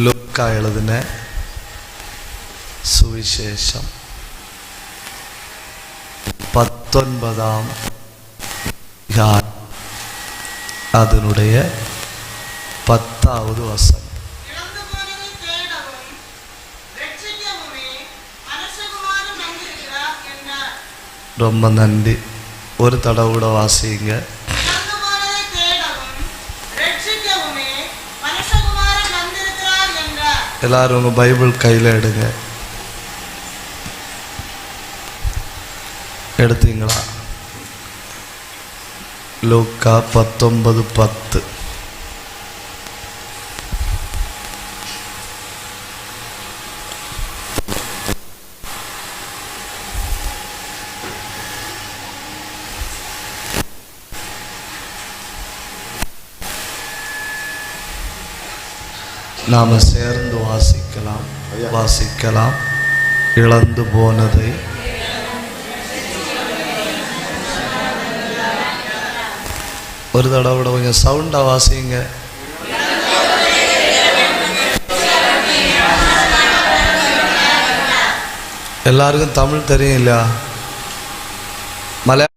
ലൂക്കാ എഴുതിന സുവിശേഷം 19 அதனுடைய 10வது வசனம். ரொம்ப நன்றி. ஒரு தடவை கூட வாசிங்க. எல்லாரும் உங்க பைபிள் கையில் எடுங்க. எடுத்தீங்களா? லூக்கா 19:10. நாம் சேர்ந்து வாசிக்கலாம். இழந்து போனதை ஒரு தடவை விட கொஞ்சம் சவுண்டா வாசிங்க. எல்லாருக்கும் தமிழ் தெரியும் இல்லையா? மலையாளம்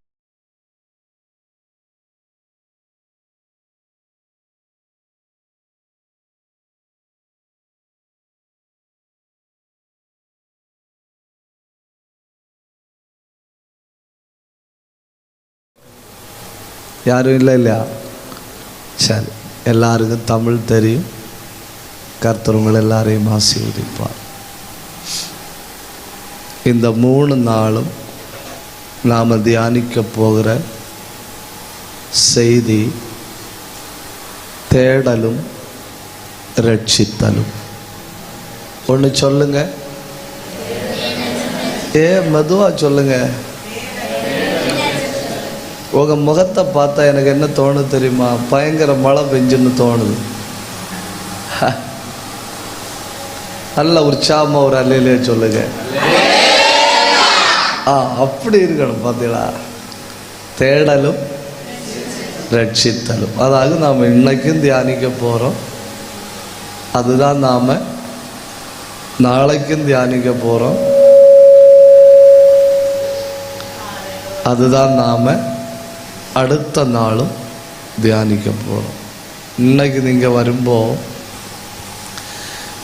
யாரும் இல்லையா? சரி, எல்லாருக்கும் தமிழ் தெரியும். கர்த்தர் உங்கள் எல்லாரையும் ஆசீர்வதிப்பார். இந்த 3 நாளும் நாம் தியானிக்க போகிற செய்தி தேடலும் ரட்சித்தலும். ஒன்று சொல்லுங்க. மெதுவா சொல்லுங்க. உங்க முகத்தை பார்த்தா எனக்கு என்ன தோணுது தெரியுமா? பயங்கர மழை பெஞ்சுன்னு தோணுது. நல்ல உற்சாகமா ஒரு அல்லையிலே சொல்லுங்க. அப்படி இருக்கணும். பார்த்தீங்களா? தேடலும் ரட்சித்தலும். அதாவது நாம் இன்னைக்கும் தியானிக்க போறோம். அதுதான் நாம நாளைக்கும் தியானிக்க போறோம். அதுதான் நாம அடுத்த நாளும் தியானிக்க போகிறோம். இன்னைக்கு நீங்கள் வரும்போது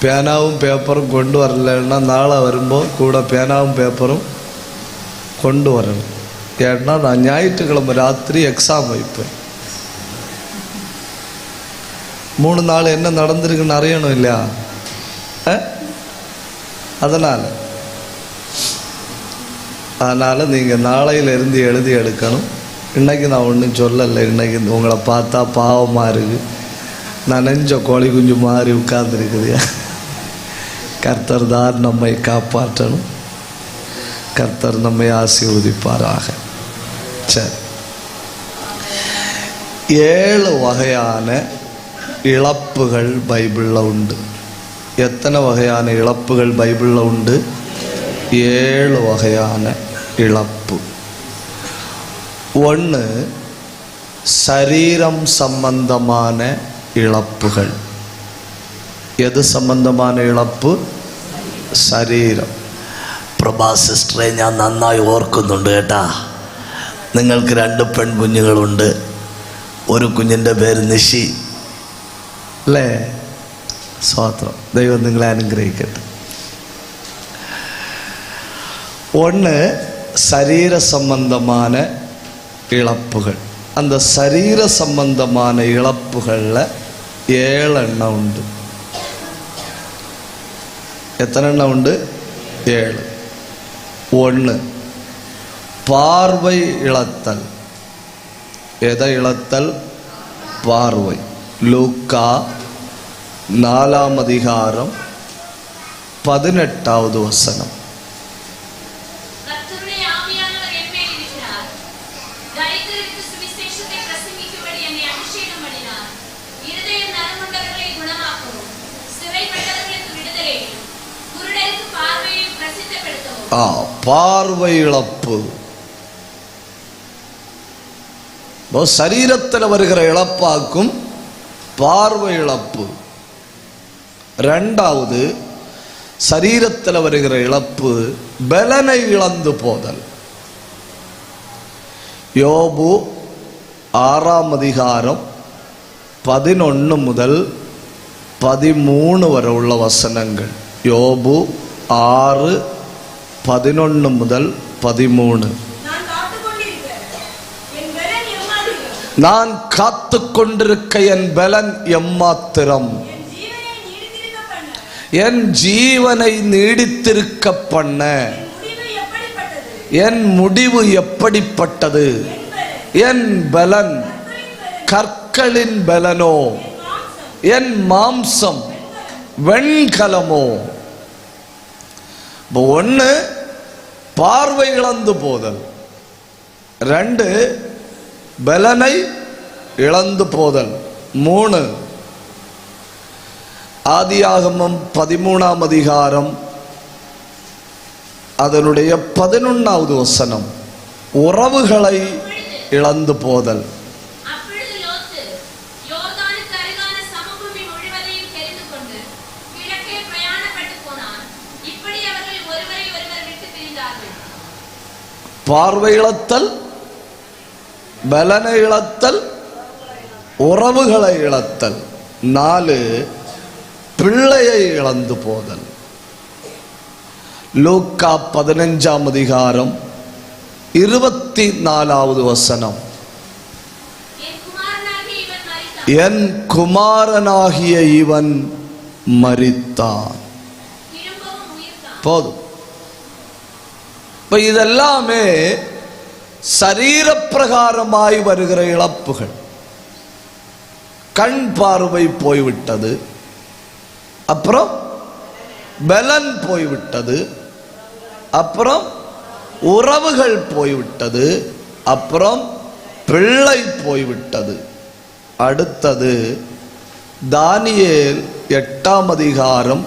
பேனாவும் பேப்பரும் கொண்டு வரலைன்னா நாளை வரும்போது கூட பேனாவும் பேப்பரும் கொண்டு வரணும். ஏன்னா நான் ஞாயிற்றுக்கிழமை ராத்திரி எக்ஸாம் வைப்பேன். 3 நாள் என்ன நடந்திருக்குன்னு அறியணும் இல்லையா? அதனால் நீங்கள் நாளையிலிருந்து எழுதி எடுக்கணும். இன்றைக்கி நான் ஒன்றும் சொல்லலை. இன்றைக்கி உங்களை பார்த்தா பாவமாக இருக்குது. நான் நெஞ்ச கோழி குஞ்சு மாதிரி உட்கார்ந்துருக்குது. கர்த்தர் தான் நம்மை காப்பாற்றணும். கர்த்தர் நம்மை ஆசீர்வதிப்பாராக. சரி, 7 வகையான இழப்புகள் பைபிளில் உண்டு. எத்தனை வகையான இழப்புகள் பைபிளில் உண்டு? 7 வகையான இழப்பு. 1 சரீரம் சம்பந்தமான இழப்புகள். எது சம்பந்தமான ഇളപ്പ്? ശരീരം. പ്രഭാ സിസ്റ്ററെ, ഞാൻ നന്നായി ഓർക്കുന്നുണ്ട് കേട്ടാ. നിങ്ങൾക്ക് 2 പെൺകുഞ്ഞുങ്ങളുണ്ട്. ഒരു കുഞ്ഞിൻ്റെ പേര് നിഷി അല്ലേ? സ്തോത്രം. ദൈവം നിങ്ങളെ അനുഗ്രഹിക്കട്ടെ. 1 சரீர சம்பந்தமான இழப்புகள். அந்த சரீர சம்பந்தமான இழப்புகளில் 7 எண்ணம் உண்டு. எத்தனை எண்ணம் உண்டு? 7. 1 பார்வை இழத்தல். எதை இழத்தல்? பார்வை. லூக்கா 4 அதிகாரம் 18வது வசனம். பார்வை இழப்பு. சரீரத்தில் வருகிற இழப்பாக்கும் பார்வை இழப்பு. ரெண்டாவது சரீரத்தில் வருகிற இழப்பு பலனை இழந்து போதல். யோபு 6ஆம் அதிகாரம் 11 முதல் 13 வரை உள்ள வசனங்கள். யோபு 6:11 முதல் 13. நான் காத்து கொண்டிருக்க என் பலன் எம்மாத்திரம், என் ஜீவனை நீடித்திருக்க பண்ண என் முடிவு எப்படிப்பட்டது. என் பலன் கற்களின் பலனோ, என் மாம்சம் வெண்கலமோ. ஒன்று பார்வை இழந்து போதல், 2 பலனை இழந்து போதல், 3 ஆதியாகமம் 13ஆம் அதிகாரம் அதனுடைய 11வது வசனம், உறவுகளை இழந்து போதல். பார்வை இழத்தல், பலனை இழத்தல், உறவுகளை இழத்தல். 4 பிள்ளையை இழந்து போதல். லூக்கா 15ஆம் அதிகாரம் 24வது வசனம், என் குமாரனாகிய இவன் மரித்தான். போதும். இப்ப இதெல்லாமே சரீர பிரகாரமாய் வருகிற இழப்புகள். கண் பார்வை போய்விட்டது, அப்புறம் பலன் போய்விட்டது, அப்புறம் உறவுகள் போய்விட்டது, அப்புறம் பிள்ளை போய்விட்டது. அடுத்தது தானியேல் 8ஆம் அதிகாரம்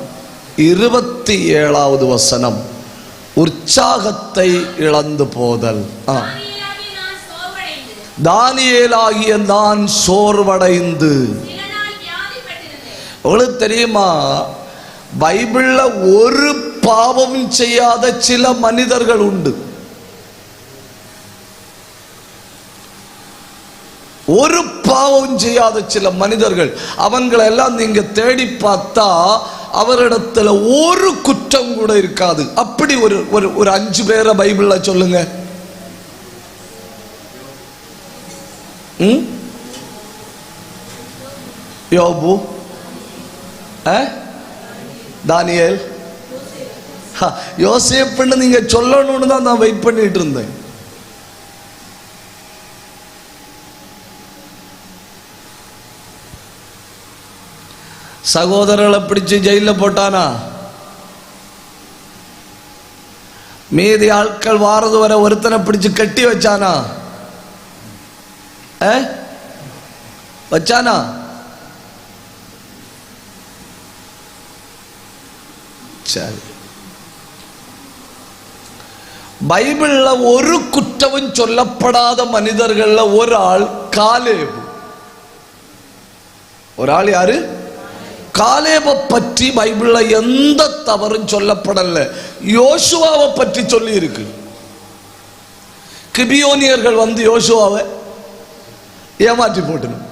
27வது வசனம், உற்சாகத்தை இழந்து போதல். தானியேலாகிய நான் சோர்வடைந்து. உங்களுக்கு தெரியுமா, பைபிள்ல ஒரு பாவம் செய்யாத சில மனிதர்கள் உண்டு. ஒரு பாவம் செய்யாத சில மனிதர்கள், அவங்களை எல்லாம் நீங்க தேடி பார்த்தா அவரிடத்துல ஒரு குற்றம் கூட இருக்காது. அப்படி ஒரு 5 பேரை பைபிள்ல சொல்லுங்க. யோபு, தானியேல், யோசேப்புன்னு நீங்க சொல்லணும்னு தான் நான் வெயிட் பண்ணிட்டு இருந்தேன். சகோதரர்களை பிடிச்சு ஜெயில போட்டானா? மீதி ஆட்கள் வாரது வரை ஒருத்தனை பிடிச்சு கட்டி வச்சானா? வச்சானா? சரி. பைபிள்ல ஒரு குற்றமும் சொல்லப்படாத மனிதர்கள்ல ஒரு ஆள் காலேபு. ஒரு ஆள் யாரு? காலேபை பற்றி பைபிள்ல எந்த தவறும் சொல்லப்படல. யோசுவாவை பற்றி சொல்லி இருக்கு. கிபியோனியர்கள் வந்து யோசுவாவை ஏமாற்றி போட்டணும்.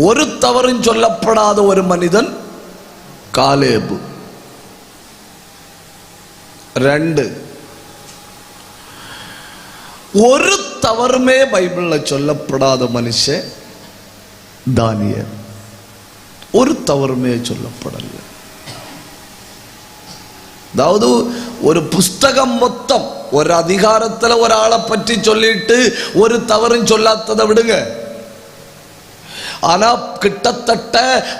ஒரு தவறும் சொல்லப்படாத ஒரு மனிதன் காலேபு. 2 ஒரு தவறுமே பைபிள்ல சொல்லப்படாத மனுஷன் தானியேல். ஒரு தவறுமே சொல்லப்படல. அதாவது ஒரு புஸ்தகம் மொத்தம் ஒரு அதிகாரத்துல ஒரு ஆளை பற்றி சொல்லிட்டு ஒரு தவறும் சொல்லாததை விடுங்க. ஆனா கிட்டத்தட்ட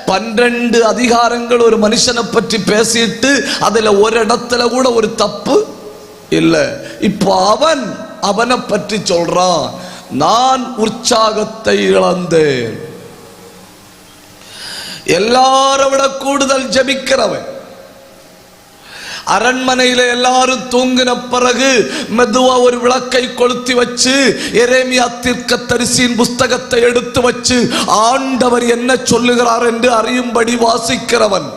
12 அதிகாரங்கள் ஒரு மனுஷனை பற்றி பேசிட்டு அதுல ஒரு இடத்துல கூட ஒரு தப்பு இல்லை. இப்போ அவனை பற்றி சொல்றான், நான் உற்சாகத்தை இழந்தேன். எல்லாரை விட கூடுதல் ஜெபிக்கிறவன். அரண்மனையில எல்லாரும் தூங்கின பிறகு மெதுவா ஒரு விளக்கை கொளுத்தி வச்சு எரேமியா தீர்க்கதரிசியின் புஸ்தகத்தை எடுத்து வச்சு ஆண்டவர் என்ன சொல்லுகிறார் என்று அறியும்படி வாசிக்கிறவன்.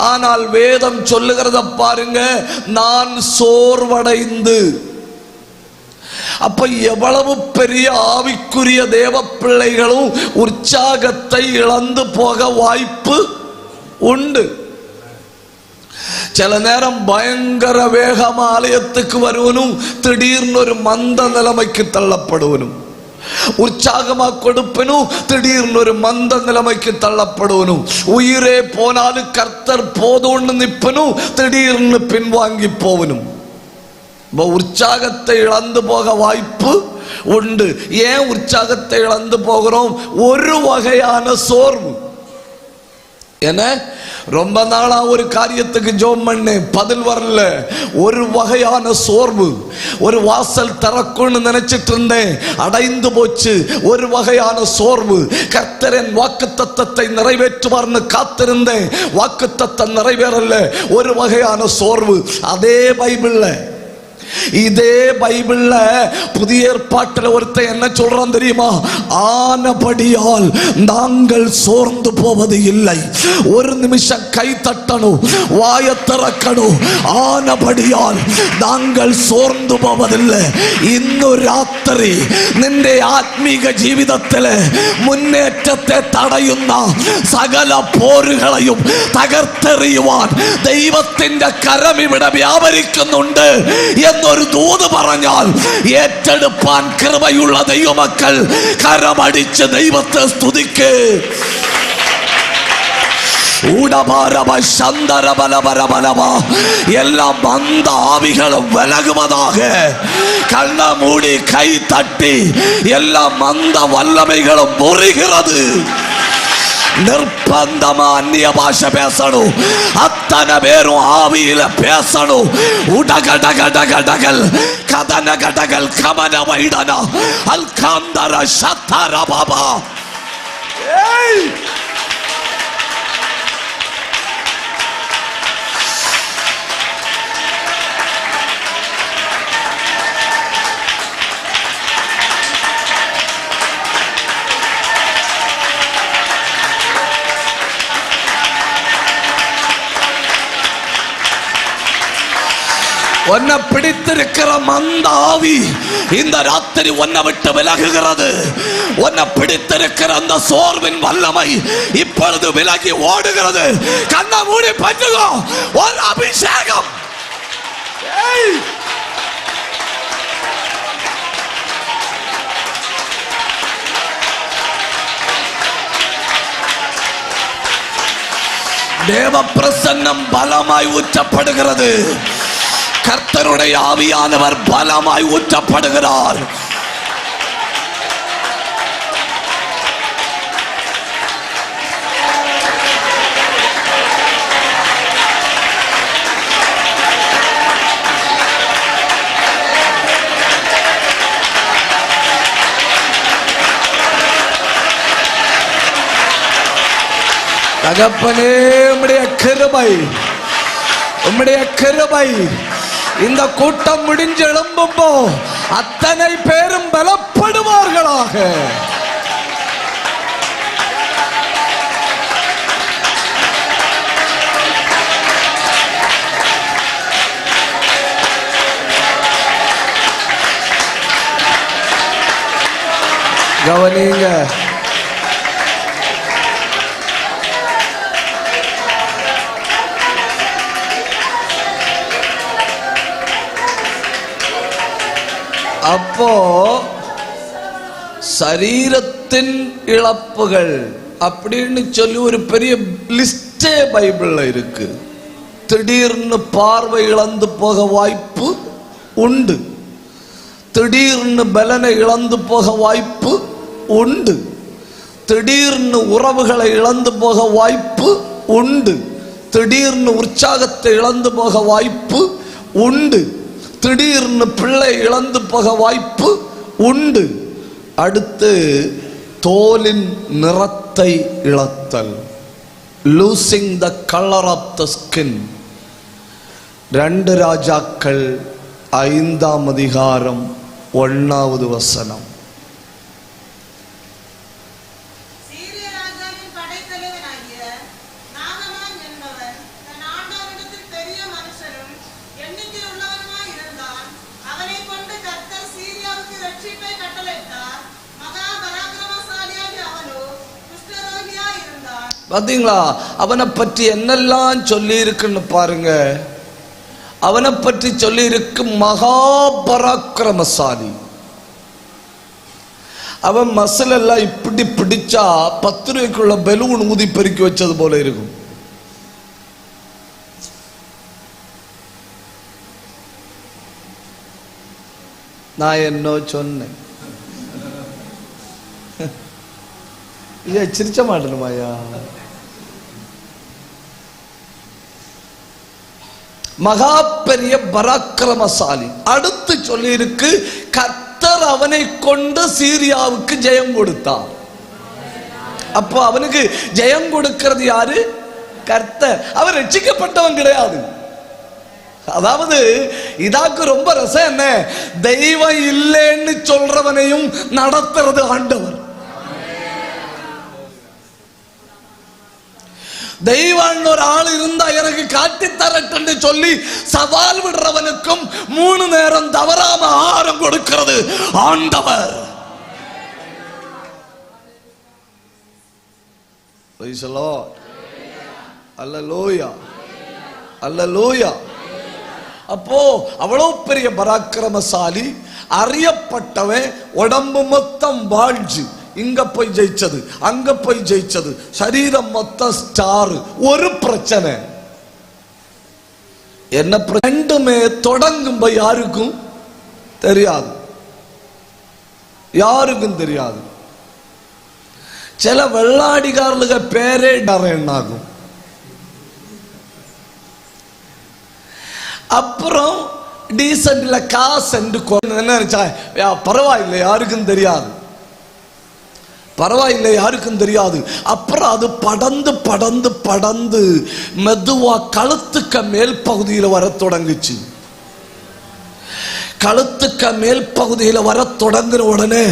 ஆனால் வேதம் சொல்லுகிறத பாருங்க, நான் சோர்வடைந்து. அப்ப எவ்வளவு பெரிய ஆவிக்குரிய தேவ பிள்ளைகளும் உற்சாகத்தை இழந்து போக வாய்ப்பு உண்டு. சில நேரம் பயங்கர வேகமா ஆலயத்துக்கு வருவனும் திடீர்னு ஒரு மந்த நிலைமைக்கு தள்ளப்படுவனும், உற்சாகமா கொடுப்பனும் திடீர்னு ஒரு மந்த நிலைமைக்கு தள்ளப்படுவனும், உயிரே போனாலும் கர்த்தர் போதும்னு நிற்பனும் திடீர்னு பின்வாங்கி போவனும். உற்சாகத்தை இழந்து போக வாய்ப்பு உண்டு. ஏன் உற்சாகத்தை இழந்து போகிறோம்? ஒரு வகையான சோர்வு. என்ன, ரொம்ப நாளா ஒரு காரியத்துக்கு ஜெபம் பண்ணேன், பதில் வரல. ஒரு வகையான சோர்வு. ஒரு வாசல் திறக்கும்னு நினைச்சிட்டு இருந்தேன், அடைந்து போச்சு. ஒரு வகையான சோர்வு. கர்த்தரின் வாக்குத்தத்தத்தை நிறைவேற்றுவார்னு காத்திருந்தேன், வாக்குத்தத்தம் நிறைவேறல. ஒரு வகையான சோர்வு. அதே பைபிள்ல, இதே பைபிள்ல புதிய ஏற்பாட்டில் ஒருத்தன் என்ன சொல்றான் தெரியுமா? ஆனபடியால் நாங்கள் சோர்ந்து போவது இல்லை. ஒரு நிமிஷம் கை தட்டணும், வாயை திறக்கணும். ஆனபடியால் நாங்கள் சோர்ந்து போவதில்லை. இன்னொரு ராத்திரி നിന്റെ ആത്മീക ജീവിതത്തിലെ മുന്നേറ്റത്തെ തടയുന്ന സകല പോരുകളെയും തകർത്തെറിയുവാൻ ദൈവത്തിന്റെ കരം ഇവിടെ വ്യാപരിക്കുന്നുണ്ട് എന്നൊരു ദൂത് പറഞ്ഞാൽ ഏറ്റെടുപ്പാൻ കൃപയുള്ള ദൈവമക്കൾ കരമടിച്ച് ദൈവത്തെ സ്തുതിക്ക്. എല്ലാ മന്ദ ആവികളും വിലകുവதாக. കണ്ണ മൂടി കൈ തട്ടി എല്ലാ മന്ദ വല്ലமைகளும் முறிகிறது. நிர்பந்தமா அந்நிய பாஷை பேசணும். அத்தனை பேரும் ஆவியில பேசணும். உடகடகடகடகல் கதனகடகல் கமன வைடனா அல்காந்தர சத்தர பாபா. உன்னை பிடித்திருக்கிற மந்த ஆவி இந்த ராத்திரி உன்னை விட்டு விலகுகிறது. உன்னை பிடித்திருக்கிற அந்த சோர்வின் வல்லமை இப்பொழுது விலகி ஓடுகிறது. கண்ணை மூடி பற்றுகோ. ஒரு அபிஷேகம். தேவ பிரசன்னம் பலமாய் ஊற்றப்படுகிறது. கர்த்தருடைய ஆவியானவர் பலமாய் ஊற்றப்படுகிறார். தகப்பனே, உம்முடைய கிருபை, உம்முடைய கிருபை இந்த கூட்டம் முடிஞ்சு எழும்பும்போ அத்தனை பேரும் பலப்படுவார்களாக. கவனிங்க, அப்போ சரீரத்தின் இழப்புகள் அப்படின்னு சொல்லி ஒரு பெரிய லிஸ்டே பைபிள்ல இருக்கு. திடீர்னு பார்வை இழந்து போக வாய்ப்பு உண்டு. திடீர்னு பலனை இழந்து போக வாய்ப்பு உண்டு. திடீர்னு உறவுகளை இழந்து போக வாய்ப்பு உண்டு. திடீர்னு உற்சாகத்தை இழந்து போக வாய்ப்பு உண்டு. திடீர்னு பிள்ளை இழந்து போக வாய்ப்பு உண்டு. அடுத்து தோலின் நிறத்தை இழத்தல். Losing the colour of the skin. 2 ராஜாக்கள் 5ஆம் அதிகாரம் 1வது வசனம். பாத்தீங்களா, அவனை பற்றி என்னெல்லாம் சொல்லி இருக்குன்னு பாருங்க. அவனை பற்றி சொல்லி இருக்கு மகாபராக்கிரமசாலி. அவன் மசில் எல்லாம் இப்படி பிடிச்சா 10 ரூபாய்க்குள்ள பலூன் ஊதி பெருக்கி வச்சது போல இருக்கும். நான் என்ன சொன்னேன்? சிரிச்ச மாட்டேனுமாயா? மகா பெரிய பராக்கிரமசாலி. அடுத்து சொல்லி இருக்கு, கர்த்தர் அவனை கொண்டு சீரியாவுக்கு ஜெயம் கொடுத்தார். அப்போ அவனுக்கு ஜெயம் கொடுக்கிறது யாரு? கர்த்தர். அவர் ரட்சிக்கப்பட்டவன் கிடையாது. அதாவது இதாக்கு ரொம்ப ரசம் என்ன, தெய்வம் இல்லைன்னு சொல்றவனையும் நடத்துறது ஆண்டவர். தெய்வம் ஒரு ஆள் இருந்தா எனக்கு காட்டி தரட்டு சொல்லி சவால் விடுறவனுக்கும் 3 நேரம் தவறாம ஆகாரம் கொடுக்கிறது ஆண்டவர். Praise the Lord. Hallelujah. Hallelujah. அப்போ அவ்வளவு பெரிய பராக்கிரமசாலி, அறியப்பட்டவன், உடம்பு மொத்தம் வாழ்ஜு, இங்க போய் ஜெயிச்சது, அங்க போய் ஜெயிச்சது, சரீரம் மொத்தம் ஸ்டார். ஒரு பிரச்சனை என்ன? ரெண்டுமே தொடங்கும் யாருக்கும் தெரியாது, யாருக்கும் தெரியாது. சில வெள்ளாடிகாரலுக பேரே என்னாகும். அப்புறம் டீசன்ட்ல காசு என்ன நினைச்சா, பரவாயில்லை யாருக்கும் தெரியாது, பரவாயில்லை யாருக்கும் தெரியாது. அப்புறம் அது படந்து படந்து படந்து மெதுவா கழுத்துக்க மேல் பகுதியில் வர தொடங்குச்சு. கழுத்துக்க மேல் பகுதியில் வர தொடங்குற உடனே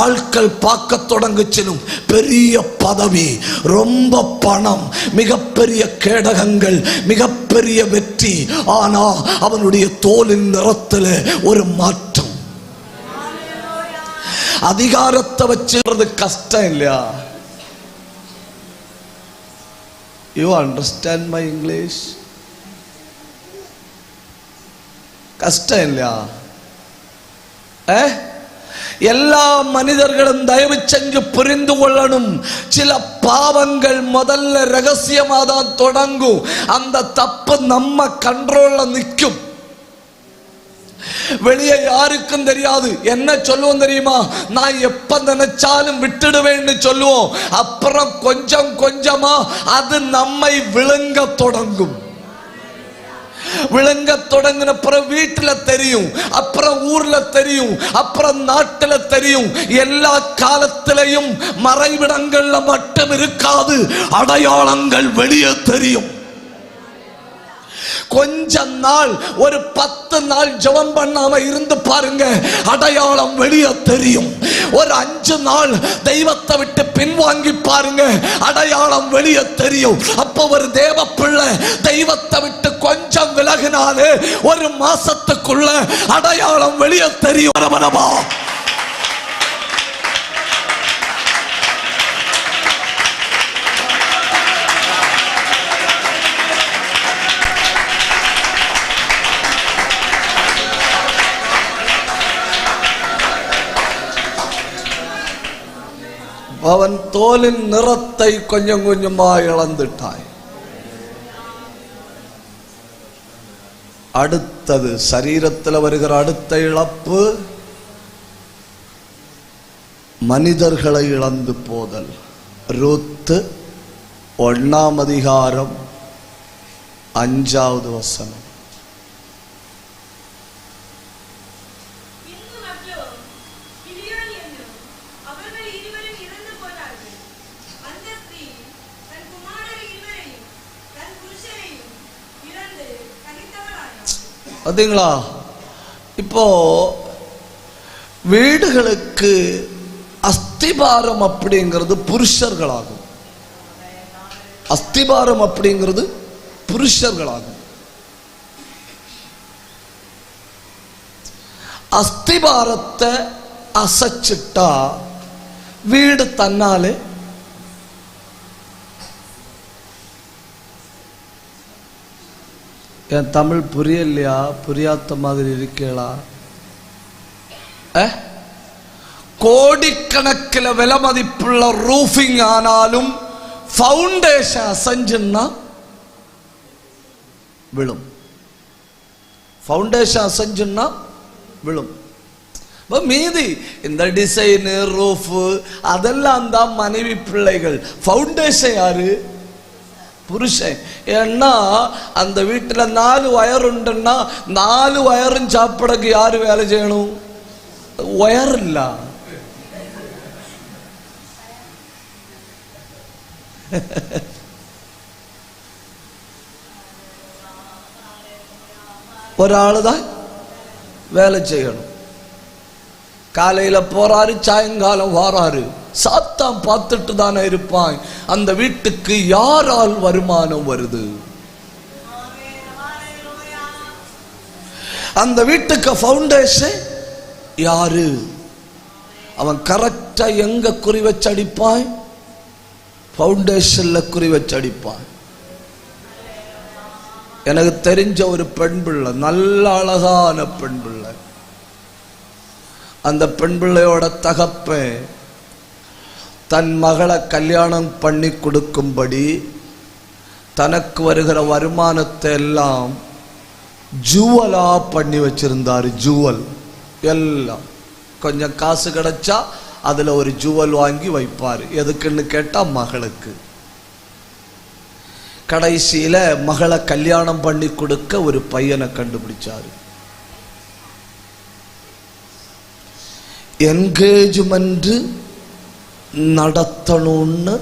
ஆட்கள் பார்க்க தொடங்குச்சினும். பெரிய பதவி, ரொம்ப பணம், மிகப்பெரிய கேடகங்கள், மிகப்பெரிய வெற்றி. ஆனா அவனுடைய தோலின் நிறத்தில் ஒரு மாற்றம். அதிகாரத்தை வச்சுறது கஷ்டம் இல்லையா? You understand my English? கஷ்டம் இல்லையா? எல்லா மனிதர்களும் தயவு செஞ்சு புரிந்து கொள்ளணும். சில பாவங்கள் முதல்ல ரகசியமா தான் தொடங்கும். அந்த தப்பு நம்ம கண்ட்ரோல்ல நிற்கும், வெளியே யாருக்கும் தெரியாது. என்ன சொல்லுவோம் தெரியுமா? நான் எப்ப நினைச்சாலும் விட்டுடுவேன்னு சொல்லுவோம். அப்புறம் கொஞ்சம் கொஞ்சமா அது நம்மை விழுங்க தொடங்கும். விளங்க தொடங்கின அப்புறம் வீட்டுல தெரியும், அப்புறம் ஊர்ல தெரியும், அப்புறம் நாட்டுல தெரியும். எல்லா காலத்திலையும் மறைவிடங்கள்ல மட்டும் இருக்காது, அடையாளங்கள் வெளியே தெரியும். கொஞ்ச நாள், ஒரு 10 நாள் ஜெபம் பண்ணாம இருந்து பாருங்க, அடையாளம் வெளியே தெரியும். ஒரு 5 நாள் தெய்வத்தை விட்டு பின்வாங்கி பாருங்க, அடையாளம் வெளியே தெரியும். அப்ப ஒரு தேவ பிள்ளை தெய்வத்தை விட்டு கொஞ்சம் விலகினாலே 1 மாசத்துக்குள்ள அடையாளம் வெளியே தெரியும். அவன் தோலின் நிறத்தை கொஞ்சம் கொஞ்சமா இழந்துட்டாய். அடுத்தது சரீரத்தில் வருகிற அடுத்த இழப்பு மனிதர்களை இழந்து போதல். ரூத்து 1ஆம் அதிகாரம் 5வது வசனம். பார்த்தீங்களா? இப்போ வீடுகளுக்கு அஸ்திபாரம் அப்படிங்கிறது புருஷர்களாகும். அஸ்திபாரம் அப்படிங்கிறது புருஷர்களாகும். அஸ்திபாரத்தை அசைச்சிட்டா வீடு தன்னாலே என் தமிழ் புரியலையா? புரியாத மாதிரி இருக்கீங்களா? கோடிக்கணக்கில் விலை மதிப்புள்ள ரூஃபிங் ஆனாலும் ஃபவுண்டேஷன் அசைஞ்சுன்னா விழும். ஃபவுண்டேஷன் அசைஞ்சுன்னா விழும். மீதி இந்த டிசைனு ரூஃபு அதெல்லாம் தான் மனைவி பிள்ளைகள். ஃபவுண்டேஷன் யாரு? புருஷன். ஏன்னா அந்த வீட்டில் 4 வயர் உண்டுன்னா 4 வயரும் சாப்பிடக்கு யாரு வேலை செய்யணும்? ஒயர் இல்ல. ஒரு ஆளு தான் வேலை செய்யணும். காலையில போறாரு, சாயங்காலம் வாராரு. சாத்தான் பார்த்துட்டு தானே இருப்பான் அந்த வீட்டுக்கு யாரால் வருமானம் வருது. அந்த வீட்டுக்கு ஃபவுண்டேஷன் யாரு? அவன் கரெக்டா எங்க குறி வச்சு அடிப்பான்? ஃபவுண்டேஷன்ல குறி வச்சு அடிப்பான். எனக்கு தெரிஞ்ச ஒரு பெண் பிள்ளை, நல்ல அழகான பெண் பிள்ளை. அந்த பெண் பிள்ளையோட தகப்பன் தன் மகளை கல்யாணம் பண்ணி கொடுக்கும்படி தனக்கு வருகிற வருமானத்தை எல்லாம் ஜுவலா பண்ணி வச்சிருந்தாரு. ஜுவல் எல்லாம் கொஞ்சம் காசு கிடைச்சா அதுல ஒரு ஜுவல் வாங்கி வைப்பாரு. எதுக்குன்னு கேட்டா மகளுக்கு. கடைசியில மகளை கல்யாணம் பண்ணி கொடுக்க ஒரு பையனை கண்டுபிடிச்சாரு. என்கேஜ்மெண்ட் நடத்தணும்னு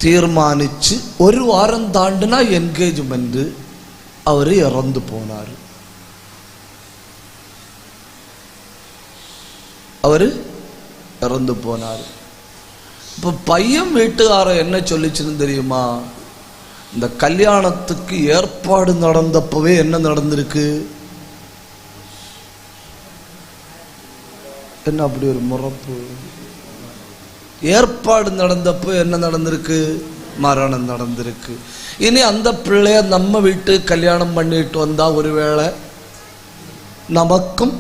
தீர்மானிச்சு 1 வாரம் தாண்டுனா என்கேஜ்மெண்ட் அவரு இறந்து போனாரு. அவரு இறந்து போனாரு. இப்ப பையன் வீட்டுக்காரன் என்ன சொல்லிச்சுன்னு தெரியுமா? இந்த கல்யாணத்துக்கு ஏற்பாடு நடந்தப்பவே என்ன நடந்திருக்கு? என்ன அப்படி ஒரு முறப்பு? ஏற்பாடு நடந்தப்போ என்ன நடந்திருக்கு? மரணம் நடந்திருக்கு. இனி அந்த பிள்ளைய நம்ம வீட்டு கல்யாணம் பண்ணிட்டு வந்தா ஒருவேளை நமக்கும்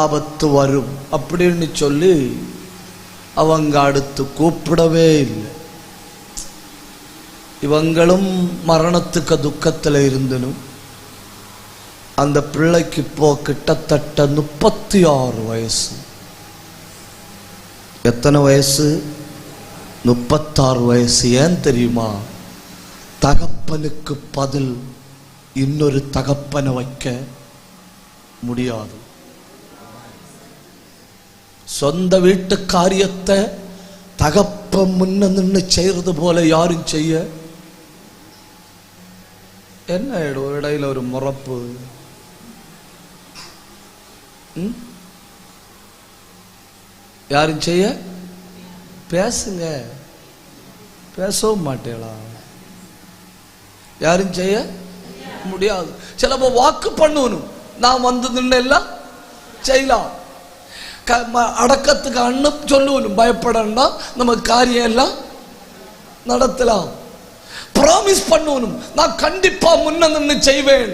ஆபத்து வரும் அப்படின்னு சொல்லி அவங்க அடுத்து கூப்பிடவே இல்லை. இவங்களும் மரணத்துக்கு துக்கத்தில் இருந்தனும். அந்த பிள்ளைக்கு இப்போ கிட்டத்தட்ட 36 வயசு. எத்தனை வயசு? 36 வயசு. ஏன் தெரியுமா? தகப்பனுக்கு பதில் இன்னொரு தகப்பனை வைக்க முடியாது. சொந்த வீட்டு காரியத்தை தகப்ப முன்ன நின்று செய்யறது போல யாரும் செய்ய என்ன இடையில ஒரு முறப்பு. யாரும் செய்ய பேசுங்க, பேசவும் மாட்டேளா? யாரும் செய்ய முடியாது. சிலப்போ வாக்கு பண்ணணும், நான் வந்து நின்று எல்லாம் செய்யலாம். அடக்கத்துக்கு அண்ணன் சொல்லணும், பயப்படா நம்ம காரியம் எல்லாம் நடத்தலாம். ப்ராமிஸ் பண்ணணும், நான் கண்டிப்பா முன்ன நின்று செய்வேன்.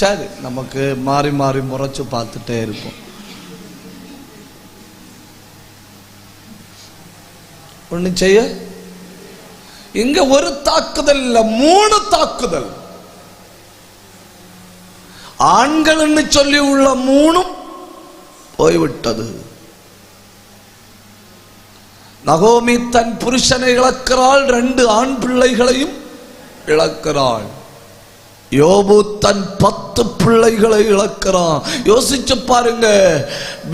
சரி, நமக்கு மாறி மாறி முறைச்சு பார்த்துட்டே இருப்போம். ஒண்ணு செய்ய இங்க ஒரு தாக்குதல் இல்ல, 3 தாக்குதல். ஆண்கள் சொல்லி உள்ள 3 போய்விட்டது. நகோமி தன் புருஷனை இழக்கிறாள், 2 ஆண் பிள்ளைகளையும் இழக்கிறாள். யோபு தன் 10 பிள்ளைகளை இழக்கிறான். யோசிச்சு பாருங்க,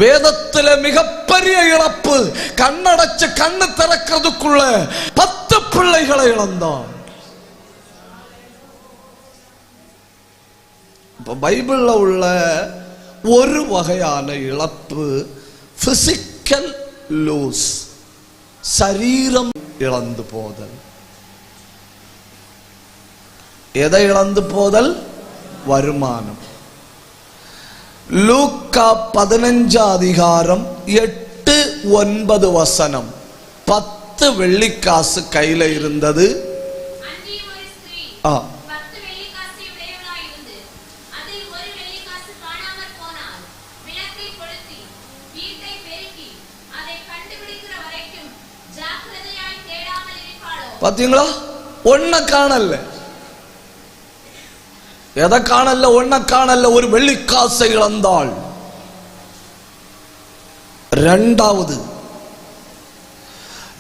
வேதத்தில் மிக மிகப்பெரிய இழப்பு. கண்ணடைச்சு கண்ணு திறக்கிறதுக்குள்ள 10 பிள்ளைகளை இழந்தான். பைபிள்ல உள்ள ஒரு வகையான இழப்பு பிசிக்கல் லூஸ், சரீரம் இழந்து போதல். எதை இழந்து போதல்? வருமானம். லூக்கா 15 அதிகாரம் 8-9 வசனம். 10 வெள்ளிக்காசு கையில இருந்தது. பாத்தீங்களா? ஒன்ன காணல. எதை காணல? ஒன்ன காணல. ஒரு வெள்ளிக்காசை இழந்தாள். இரண்டாவது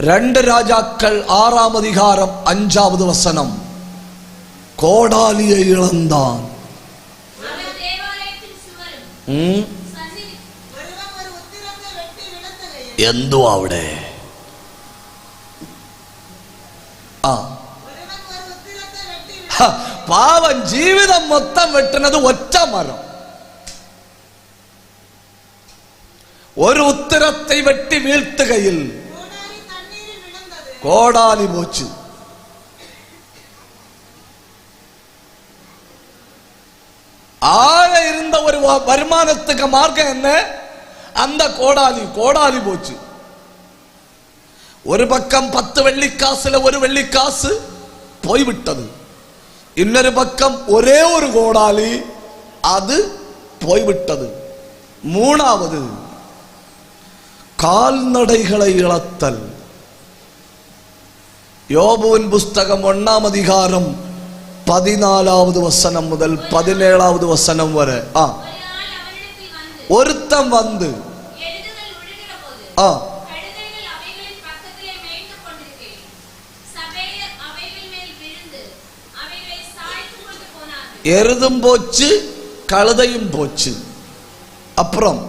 2 ராஜாக்கள் 6 அதிகாரம் 5 வசனம். கோடாலியை இழந்தான். എന്തോ അവിടെ പാവം ജീവിതം മൊത്തം വെട്ടുന്നത് ഒറ്റ മരം. ഒരു ഉത്തരത്തെ വെട്ടി വീഴ്ത്തുകയിൽ കോടാലി പോച്ചു. ஆக இருந்த ஒரு வருமானத்துக்கு மார்க்கம் என்ன? அந்த கோடாலி போச்சு. ஒரு பக்கம் 10 வெள்ளிக்காசுல ஒரு வெள்ளிக்காசு போய்விட்டது. இன்னொரு பக்கம் ஒரே ஒரு கோடாலி, அது போய்விட்டது. மூணாவது கால்நடைகளை இழத்தல். யோபுவின் புஸ்தகம் 1 அதிகாரம் 14 வசனம் முதல் 17 வசனம் வரை. ஒருத்தம் வந்து எருதும் போச்சு, கழுதையும் போச்சு. அப்புறம்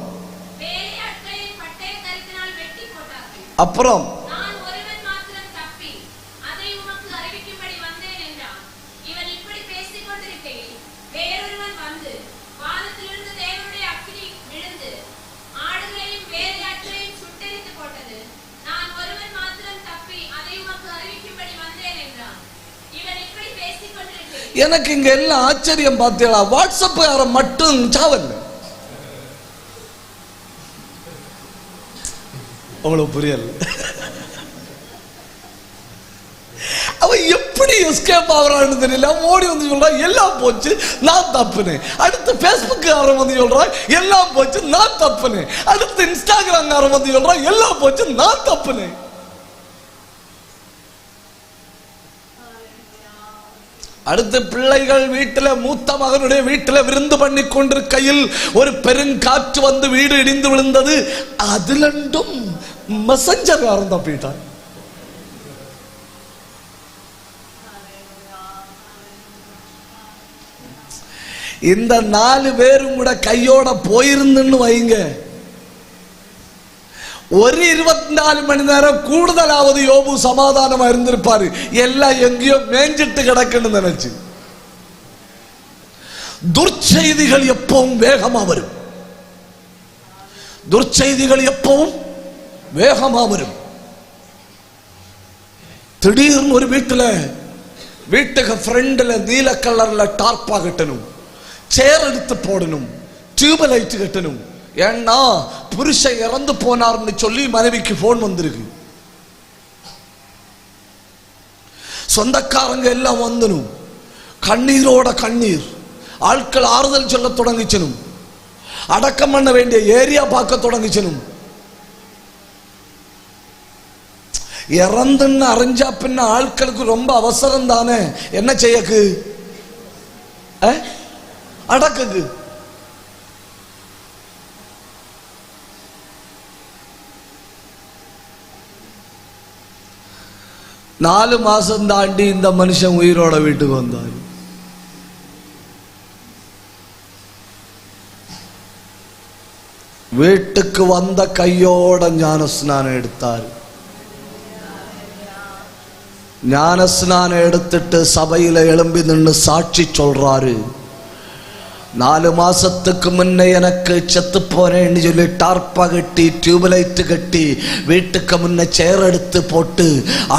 எனக்கு இங்க எல்லாம் ஆச்சரியம். பார்த்தீங்களா? வாட்ஸ்அப் மட்டும் சாவல்ல. உங்களுக்கு புரியல? அவன் எப்படி எஸ்கேப் ஆகுறான்னு தெரியல. ஓடி வந்து சொல்றான் எல்லாம் போச்சு, நான் தப்புனே. அடுத்து பேஸ்புக்காரன் வந்து சொல்றான் எல்லாம் போச்சு, நான் தப்புனே. அடுத்து இன்ஸ்டாகிராம்காரன் வந்து சொல்றான் எல்லாம் போச்சு, நான் தப்புனே. அடுத்து பிள்ளைகள் வீட்டில், மூத்த மகனுடைய வீட்டில் விருந்து பண்ணி கொண்டிருக்கையில் ஒரு பெருங்காற்று வந்து வீடு இடிந்து விழுந்தது. அதிலும் மெசஞ்சர் யாரும் தப்பிட்டான். இந்த 4 பேரும் கூட கையோட போயிருந்துன்னு வைங்க, ஒரு 24 மணி நேரம் கூடுதலாவது யோபு சமாதானமா இருந்திருப்பாரு. எல்லாம் எங்கேயோ மேஞ்சிட்டு கிடக்குன்னு நினைச்சு. துர்ச்செய்திகள் எப்பவும் வேகமா வரும். துர்ச்செய்திகள் எப்பவும் வேகமா வரும். திடீர்னு ஒரு வீட்டுக்கு ஃப்ரெண்ட்ல நீல கலர்ல டார்ப்பா கட்டணும், சேர் எடுத்து போடணும், டியூப் லைட் கட்டணும். ஏன்னா புருஷன் இறந்து போனார்னு சொல்லி மனைவிக்கு போன் வந்திருக்கு. சொந்தக்காரங்க எல்லாம் வந்தனும், கண்ணீரோட கண்ணீர். ஆட்கள் ஆறுதல் சொல்ல தொடங்கிச்சனும், அடக்கம் பண்ண வேண்டிய ஏரியா பார்க்க தொடங்கிச்சனும். இறந்துன்னு அறிஞ்சா பின்ன ஆட்களுக்கு ரொம்ப அவசரம் தானே. என்ன செய்யக்கு? அடக்குக்கு. நாலு மாசம் தாண்டி இந்த மனுஷன் உயிரோட வீட்டுக்கு வந்தார். வீட்டுக்கு வந்த கையோட ஞானஸ்நானம் எடுத்தார். ஞானஸ்நானம் எடுத்துட்டு சபையில எழும்பி நின்று சாட்சி சொல்றாரு. 4 மாசத்துக்கு முன்னே எனக்கு செத்து போறேன்னு சொல்லி டார்ப்பா கட்டி டியூப்லைட் கட்டி வீட்டுக்கு முன்ன சேர் எடுத்து போட்டு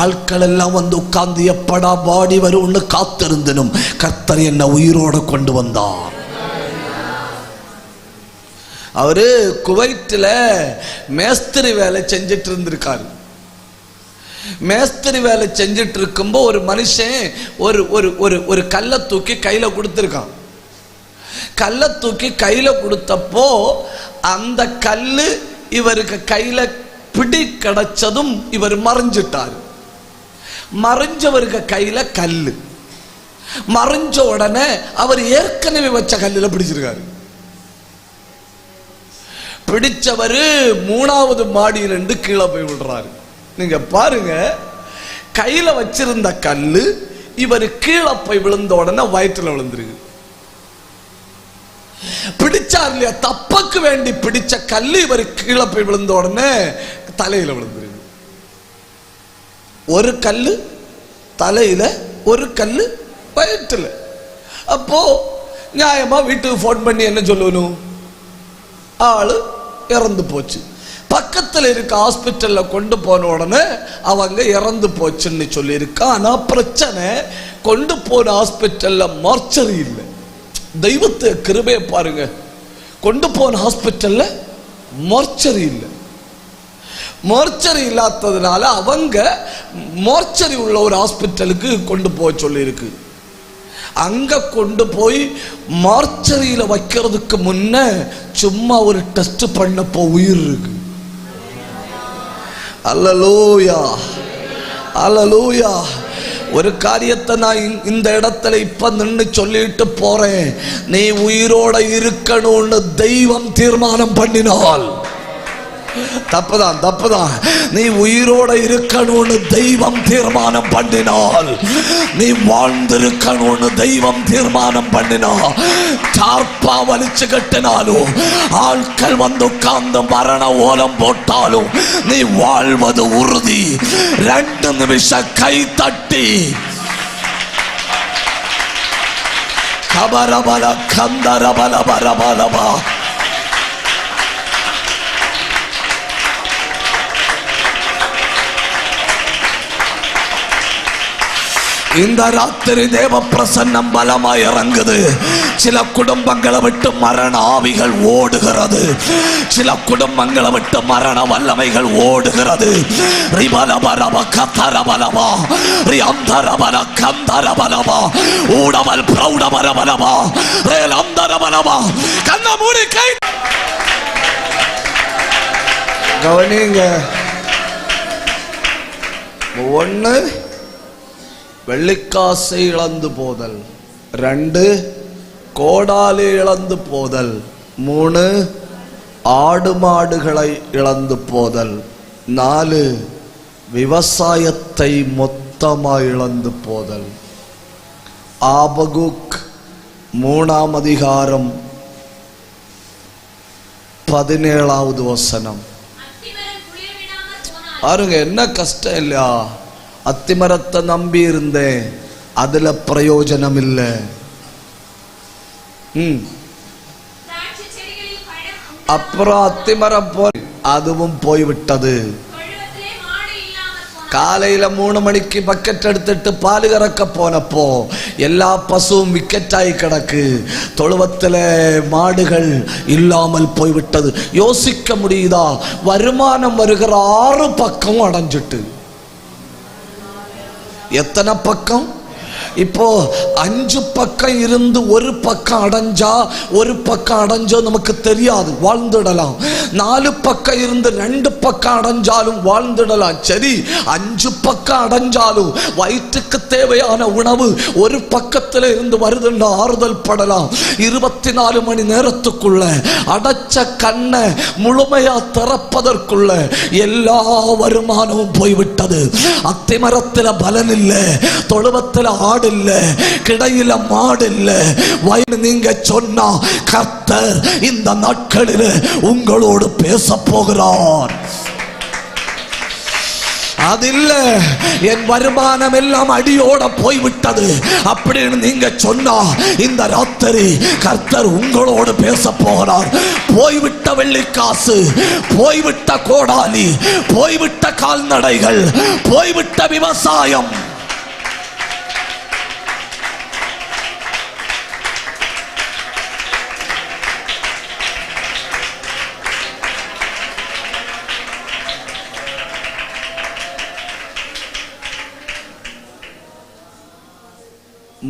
ஆட்கள் எல்லாம் வந்து உட்கார்ந்து எப்படா பாடி வரும்னு காத்திருந்தனும் கர்த்தர் என்ன உயிரோட கொண்டு வந்தார். அவரு குவைத்தில் மேஸ்திரி வேலை செஞ்சிட்டு இருந்திருக்காரு. மேஸ்திரி வேலை செஞ்சிட்டு இருக்கும்போது ஒரு மனுஷன் ஒரு கல்லை தூக்கி கையில கொடுத்துருக்கான். கல்லை தூக்கி கையில கொடுத்தப்போ அந்த கல்லு இவருக்கு கையில பிடி கிடைச்சதும் இவர் மறைஞ்சிட்டார். மறைஞ்சவருக்கு கையில கல்லு மறைஞ்ச உடனே அவர் ஏற்கனவே வச்ச கல்லுல பிடிச்சிருக்காரு. பிடிச்சவரு 3வது மாடியிலிருந்து கீழே போய் விடுறாரு. நீங்க பாருங்க, கையில வச்சிருந்த கல்லு இவர் கீழே போய் விழுந்த உடனே வயிற்றுல விழுந்துருக்கு. பிடிச்சார் இல்லையா, தப்பக்கு வேண்டி பிடிச்ச கல்லு இவர் கீழே போய் விழுந்த உடனே தலையில விழுந்துருக்கு. ஒரு கல்லு தலையில, ஒரு கல்லு வயிற்றுல. அப்போ நியாயமா வீட்டுக்கு போன் பண்ணி என்ன சொல்லணும்? ஆளு இறந்து போச்சு. பக்கத்தில் இருக்க ஹாஸ்பிட்டல்ல கொண்டு போன உடனே அவங்க இறந்து போச்சுன்னு சொல்லி இருக்கா. ஆனா பிரச்சனை, கொண்டு போன ஹாஸ்பிட்டல்ல மார்ச்சரி இல்லை. தெய்வத்தை கிருபையை பாருங்க, கொண்டு போன ஹாஸ்பிட்டல்ல மார்ச்சரி இல்லை. மார்ச்சரி இல்லாததுனால அவங்க மார்ச்சரி உள்ள ஒரு ஹாஸ்பிட்டலுக்கு கொண்டு போக சொல்லி இருக்கு. அங்க கொண்டு போய் மார்ச்சரியில வைக்கிறதுக்கு முன்ன சும்மா ஒரு டெஸ்ட் பண்ணப்போ உயிர் இருக்கு. அல்லேலூயா, அல்லேலூயா. ஒரு காரியத்தை நான் இந்த இடத்துல இப்ப நின்று சொல்லிட்டு போறேன். நீ உயிரோட இருக்கணும்னு தெய்வம் தீர்மானம் பண்ணினால், தப்புதான். நீ உயிரோட இருக்கணும்னு தெய்வம் தீர்மானம் பண்ணினால், நீ வாழ்ந்திருக்கணும்னு தெய்வம் தீர்மானம் பண்ணினா, டார்ப்பா வலிச்சு கட்டினாலும், ஆட்கள் வந்து உட்கார்ந்து மரண ஓலம் போட்டாலும் நீ வாழ்வது உறுதி. 2 நிமிஷம் கை தட்டி கபரபல கந்தரபல பரபலபா. இந்த ராத்திரி தேவ பிரசன்னம் பலமாய் இறங்குது. சில குடும்பங்களை விட்டு மரண ஆவிகள் ஓடுகிறது. சில குடும்பங்களை விட்டு மரண வல்லமைகள் ஓடுகிறது. ரிபலபரப கதரபலபா ரியந்தரபல கந்தரபலபா ஊடவல் பிரௌடபரபலபா ரேலந்தரபலபா. கண்ண மூடி கை கவனிங்க. 1 வெள்ளிக்காசை இழந்து போதல், 2 கோடாலி இழந்து போதல், 3 ஆடு மாடுகளை இழந்து போதல், 4 விவசாயத்தை மொத்தமாக இழந்து போதல். ஆபகுக் 3ஆம் அதிகாரம் 17வது வசனம். பாருங்க, என்ன கஷ்டம் இல்லையா? அத்திமரத்தை நம்பி இருந்தேன், அதுல பிரயோஜனம் இல்லை. அப்புறம் அத்திமரம் போய் அதுவும் போய்விட்டது. காலையில 3 மணிக்கு பக்கெட் எடுத்துட்டு பால் கறக்க போனப்போ எல்லா பசுவும் விக்கெட்டாய் கிடக்கு. தொழுவத்தில் மாடுகள் இல்லாமல் போய்விட்டது. யோசிக்க முடியுதா? வருமானம் வருகிற 6 பக்கம் அடைஞ்சிட்டு. எத்தனை பக்கம்? இப்போ 5 பக்கம் இருந்து ஒரு பக்கம் அடைஞ்சா, ஒரு பக்கம் அடைஞ்சோ நமக்கு தெரியாது, வாழ்ந்துடலாம். 4 பக்கம் இருந்து 2 பக்கம் அடைஞ்சாலும் வாழ்ந்துடலாம். சரி, 5 பக்கம் அடைஞ்சாலும் வயிற்றுக்கு தேவையான உணவு ஒரு பக்கத்தில் இருந்து வருதுன்னு ஆறுதல் படலாம். 24 மணி நேரத்துக்குள்ள அடைச்ச கண்ணை முழுமையா திறப்பதற்குள்ள எல்லா வருமானமும் போய்விட்டது. அத்திமரத்தில் பலன் இல்லை, தொழுவத்தில் ஆடு ஆடு இல்ல, கிடையில மாடு இல்ல. வயல் நீங்க சொன்னா கர்த்தர் இந்த நாட்களில் உங்களோடு பேச போகிறார். அது இல்ல, என் வருமானம் எல்லாம் அடியோட போய்விட்டது அப்படின்னு நீங்க சொன்னா இந்த ராத்திரி கர்த்தர் உங்களோடு பேச போகிறார். போய்விட்ட வெள்ளிக்காசு, போய்விட்ட கோடாலி, போய்விட்ட கால்நடைகள், போய்விட்ட விவசாயம்,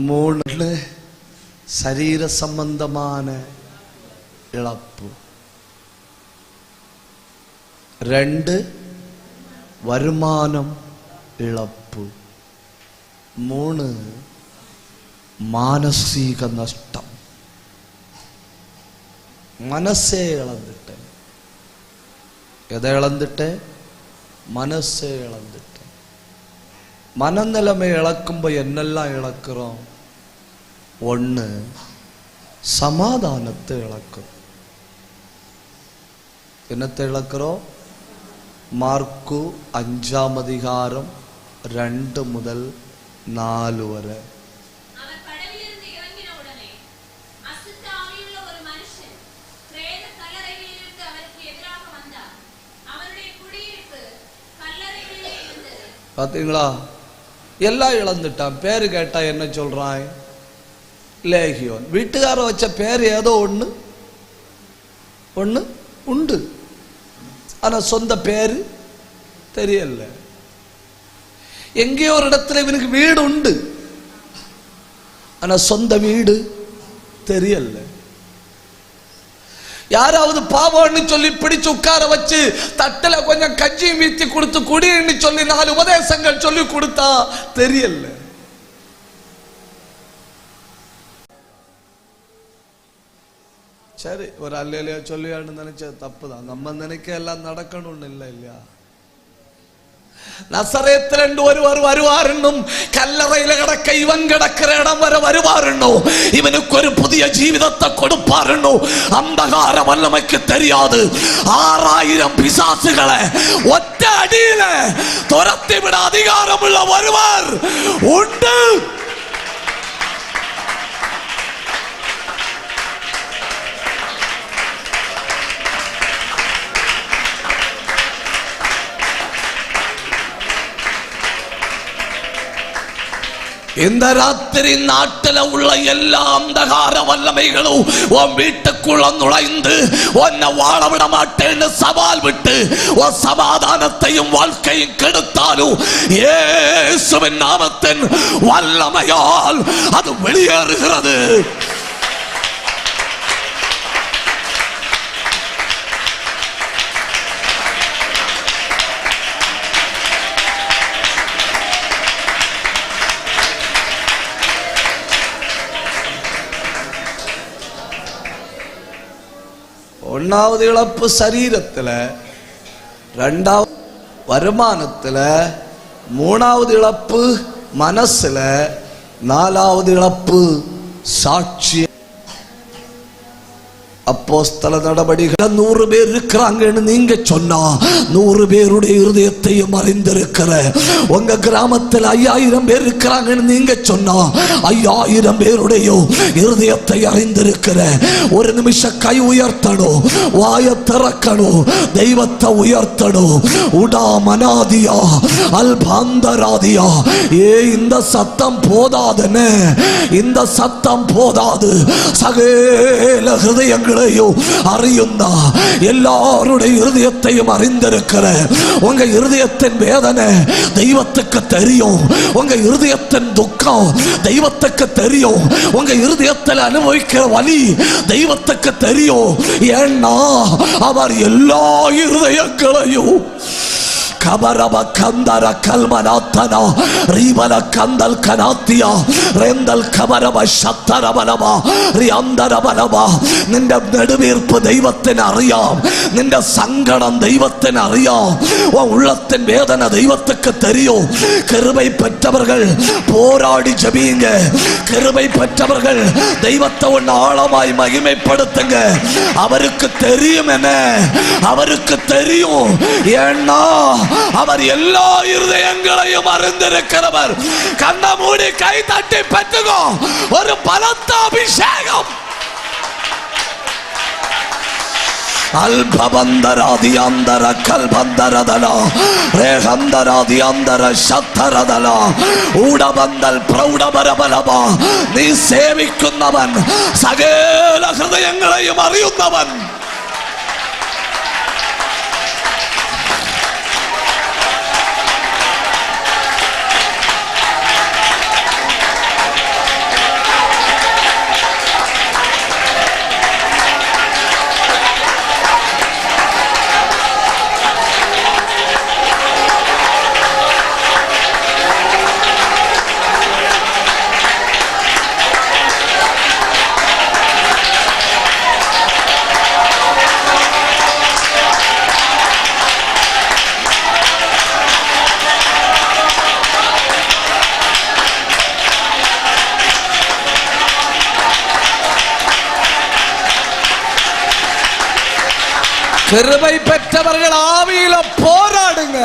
மூணு சரீர சம்பந்தமான இழப்பு, 2 வருமானம் இழப்பு, 3 மானசீக நஷ்டம். மனசே இழந்துட்டேன். எதை இழந்துட்டேன்? மனசே இழந்துட்டேன். மனநிலைமை இழக்கும்போது என்னெல்லாம் இழக்கிறோம்? 1 சமாதானத்தை இழக்கிறோம். என்னத்தை இழக்கிறோம்? மார்க்கு 5ஆம் அதிகாரம் 2 முதல் 4 வரை. பார்த்தீங்களா? எல்லாம் இழந்துட்டான். பேரு கேட்டா என்ன சொல்றான்? லேகியோன். வீட்டுக்கார வச்ச பேர் ஏதோ ஒண்ணு உண்டு, ஆனா சொந்த பேரு தெரியல. எங்கேயோ ஒரு இடத்துல இவனுக்கு வீடு உண்டு, ஆனா சொந்த வீடு தெரியல. யாராவது பாவம்னு சொல்லி பிடிச்சு உட்கார வச்சு தட்டுல கொஞ்சம் கஞ்சியும் வீத்தி கொடுத்து குடின்னு சொல்லி 4 உபதேசங்கள் சொல்லி கொடுத்தா தெரியல. சரி, ஒரு அல்லையா சொல்லியான்னு நினைச்ச தப்புதான். நம்ம நினைக்க எல்லாம் நடக்கணும்னு இல்லை இல்லையா? நசரேத்திலிருந்து ஒருவர் வருவார் என்னும், கல்லறையில கிடக்க இவன் கிடக்கிற இடம் வரை வருவார் என்னும், இவனுக்கு ஒரு புதிய ஜீவிதத்தை கொடுப்பார் என்னும் அந்தகார வல்லமைக்கு தெரியாது. 6000 பிசாசுகளை ஒற்ற அடியில துரத்தி விட அதிகாரம் உள்ள ஒருவர் உண்டு. இந்த ராத்திரி நாட்டில் உள்ள எல்லா அந்தகார வல்லமைகளும் உன் வீட்டுக்குள்ள நுழைந்து உன்னை வாழ விட மாட்டேன்னு சவால் விட்டு உன் சமாதானத்தையும் வாழ்க்கையும் கெடுத்தாலும் இயேசுவின் நாமத்தின் வல்லமையால் அது வெளியேறுகிறது. ஒன்னாவது இழப்பு சரீரத்துல, 2வது வருமானத்துல, 3வது இழப்பு மனசுல, 4வது இழப்பு சாட்சி. அப்போஸ்தல நடவடிக்கைகள் 100 பேர் இருக்கிறாங்கன்னு நீங்க சொன்னா 100 பேருடைய இருதயத்தையும் அறிந்திருக்கிற, உங்க கிராமத்தில் 5000 பேர் இருக்கிறாங்கன்னு நீங்க சொன்னா 5000 பேருடைய இருதயத்தை அறிந்திருக்கிற. ஒரு நிமிஷம் கை உயர்த்தணும், வாய திறக்கணும், தெய்வத்தை உயர்த்தணும். உடா மனாதியா அல்பாந்தராதியா. இந்த சத்தம் போதாதுன்னு, இந்த சத்தம் போதாது. சகல ஹிருதயங்கள் அறியுந்தா, எல்லாருடைய இருதயத்தையும் அறிந்திருக்கிற. உங்க இருதயத்தின் வேதனை தெய்வத்துக்கு தெரியும், உங்க இருதயத்தின் துக்கம் தெய்வத்துக்கு தெரியும், உங்க இருதயத்தில் அனுபவிக்கிற வலி தெய்வத்துக்கு தெரியும். ஏன்னா அவர் எல்லா இருதயங்களையும் கபரப கந்தர கல்மனாத்தனா ரீபல கந்தல் கனாத்தியா ரெந்தல் கபரப சத்தரபலபா ரிஅந்தரபலபா. നിന്റെ നെടുവീർപ്പ് ദൈവത്തിന് അറിയാം, നിന്റെ സങ്കടം ദൈവത്തിന് അറിയാം, உள்ளத்தின் வேதனை தெய்வத்துக்கு தெரியும். கிருபை பெற்றவர்கள் போராடி ஜெபிங்க. கிருபை பெற்றவர்கள் தெய்வத்தை ஒன்று ஆழமாய் மகிமைப்படுத்துங்க. அவருக்கு தெரியும் என்ன, அவருக்கு தெரியும். ஏன்னா அவர் எல்லா இருதயங்களையும் அறிந்திருக்கிறவர். கண்ண மூடி கை தட்டி பெற்றுக்கோ ஒரு பலத்த அபிஷேகம். அல்பபந்தராதியந்தர கல்பந்தரதலா ரேகந்தராதியந்தர சத்தரதலா ஊடபந்தல் பிரௌடபரபலபா. நீ சேவிക്കുന്നவன், സകല ഹൃദയങ്ങളെയും അറിയുന്നവൻ. கிருபை பெற்றவர்கள் ஆவியில போராடுங்க.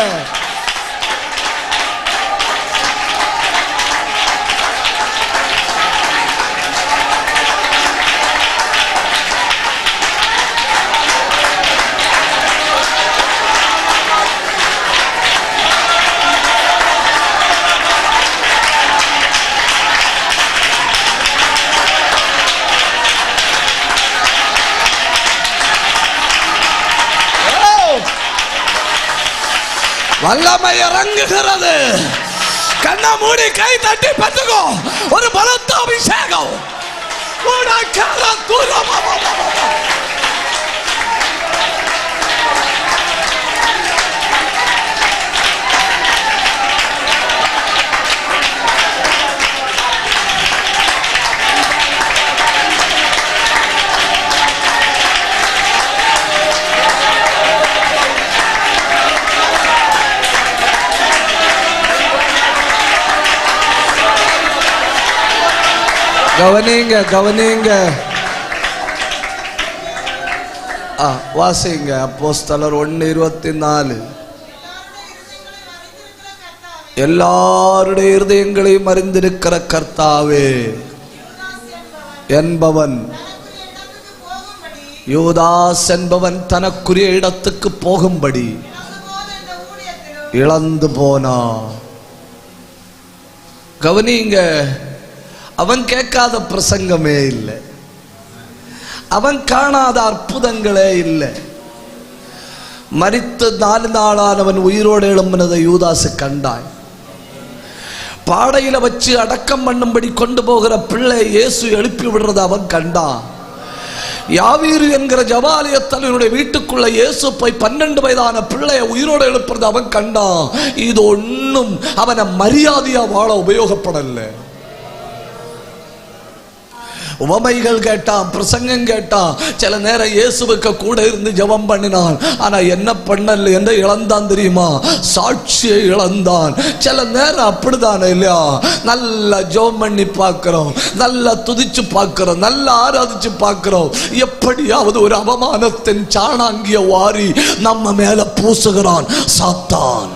வல்லமை இறங்குகிறது. கண்ண மூடி கை தட்டி பெற்றுக்கோ ஒரு பலத்த அபிஷேகம். கவனிங்க கவனிங்க. வாசிங்க அப்போஸ்தலர் 1:24. எல்லாருடைய இருதயங்களையும் அறிந்திருக்கிற கர்த்தாவே என்பவன், யூதாஸ் என்பவன் தனக்குரிய இடத்துக்கு போகும்படி இழந்து போனா. கவனிங்க, அவன் கேட்காத பிரசங்கமே இல்லை, அவன் காணாத அற்புதங்களே இல்லை. மரித்து 4 நாளானவன் உயிரோடு எழும்பினதை யூதாசு கண்டாய். பாடையில வச்சு அடக்கம் பண்ணும்படி கொண்டு போகிற பிள்ளை இயேசு எழுப்பி விடுறத அவன் கண்டான். யாவீரு என்கிற ஜபாலயத்தனுடைய வீட்டுக்குள்ள இயேசு போய் 12 வயதான பிள்ளைய உயிரோடு எழுப்புறது அவன் கண்டான். இது ஒன்னும் அவனை மரியாதையா வாழ உபயோகப்படல. உவமைகள் கேட்டான், பிரசங்கம் கேட்டான். சில நேரம் இயேசுவுக்கு கூட இருந்து ஜெபம் பண்ணினான். ஆனா என்ன பண்ணல என்று இழந்தான் தெரியுமா? சாட்சியை இழந்தான். சில நேரம் அப்படிதானே இல்லையா? நல்லா ஜெபம் பண்ணி பார்க்கிறோம், நல்லா துதிச்சு பார்க்கிறோம், நல்லா ஆராதிச்சு பார்க்கிறோம். எப்படியாவது ஒரு அவமானத்தின் சாணாங்கிய வாரி நம்ம மேல பூசுகிறான் சாத்தான்.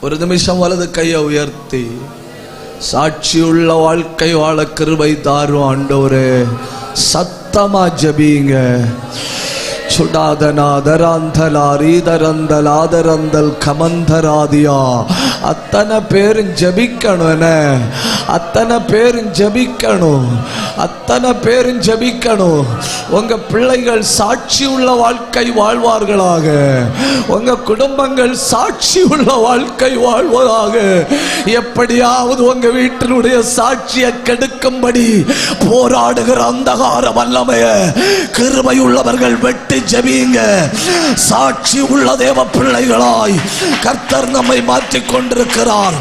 ஒரு நிமிஷம் வலது கையை உயர்த்தி சாட்சியுள்ள வாழ்க்கை வாழ கிருபை தாரும் ஆண்டவரே. சத்தமா ஜெபிங்க. சுடாதனாதராந்தலாரீதரந்தலாதரந்தல் கமந்தராதியா. அத்தனை பேரும் ஜெபிக்கணும், அத்தனை பேரும் ஜெபிக்கணும். அத்தனை பேரும் ஜெபிக்கணும். உங்க பிள்ளைகள் சாட்சி உள்ள வாழ்க்கை வாழ்வார்களாக. உங்க குடும்பங்கள் சாட்சி உள்ள வாழ்க்கை வாழ்வதாக. எப்படியாவது உங்க வீட்டினுடைய சாட்சியை கெடுக்கும்படி போராடுகிற அந்தகார வல்லமைய கிருபை உள்ளவர்கள் வெட்டி ஜெபிங்க. சாட்சி உள்ள தேவ பிள்ளைகளாய் கர்த்தர் நம்மை மாற்றிக் கொண்டிருக்கிறார்.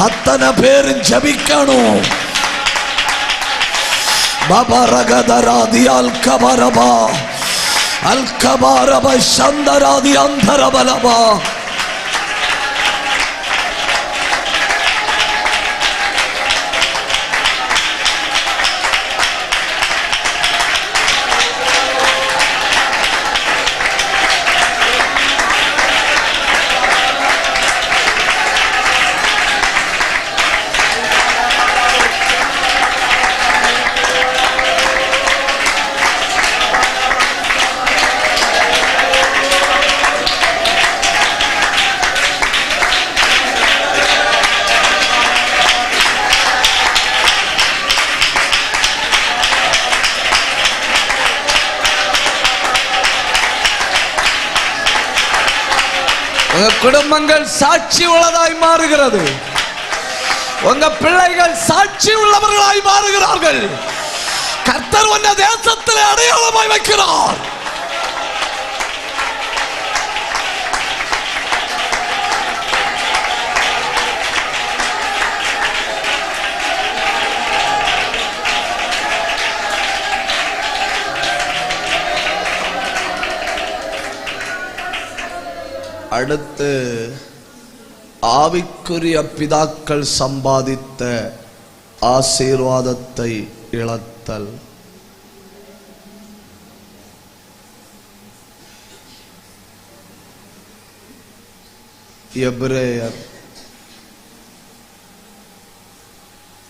அத்தனை பேரும் ஜெபிக்கணும். பபரகதராதி அல்கபரபா அல்கபாரப சந்தராதி அந்தரபலபா. குடும்பங்கள் சாட்சி உள்ளதாய் மாறுகிறது. உங்க பிள்ளைகள் சாட்சி உள்ளவர்களாய் மாறுகிறார்கள். கர்த்தர் உன்னை தேசத்தில் அடையாளமாய் வைக்கிறார். அடுத்து ஆவிக்குரிய பிதாக்கள் சம்பாதித்த ஆசீர்வாதத்தை இழத்தல். எபிரேயர்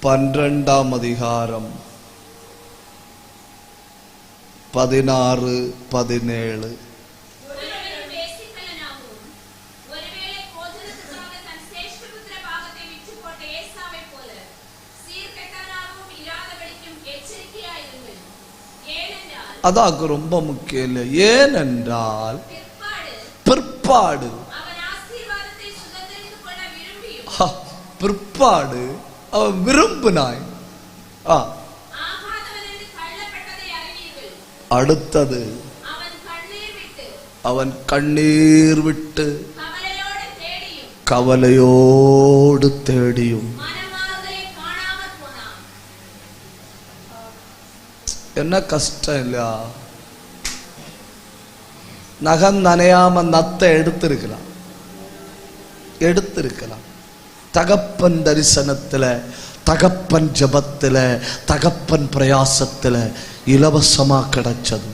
12ஆம் அதிகாரம் 16-17. அதாக்கு ரொம்ப முக்கியம் இல்லை. ஏனென்றால் பிற்பாடு அவன் விரும்பினாய். அடுத்தது அவன் கண்ணீர் விட்டு கவலையோடு தேடியும். என்ன கஷ்டம் இல்லையா? நகம் நனையாம நத்தை எடுத்திருக்கலாம். தகப்பன் தரிசனத்துல, தகப்பன் ஜபத்துல, தகப்பன் பிரயாசத்துல இலவசமா கிடைச்சது.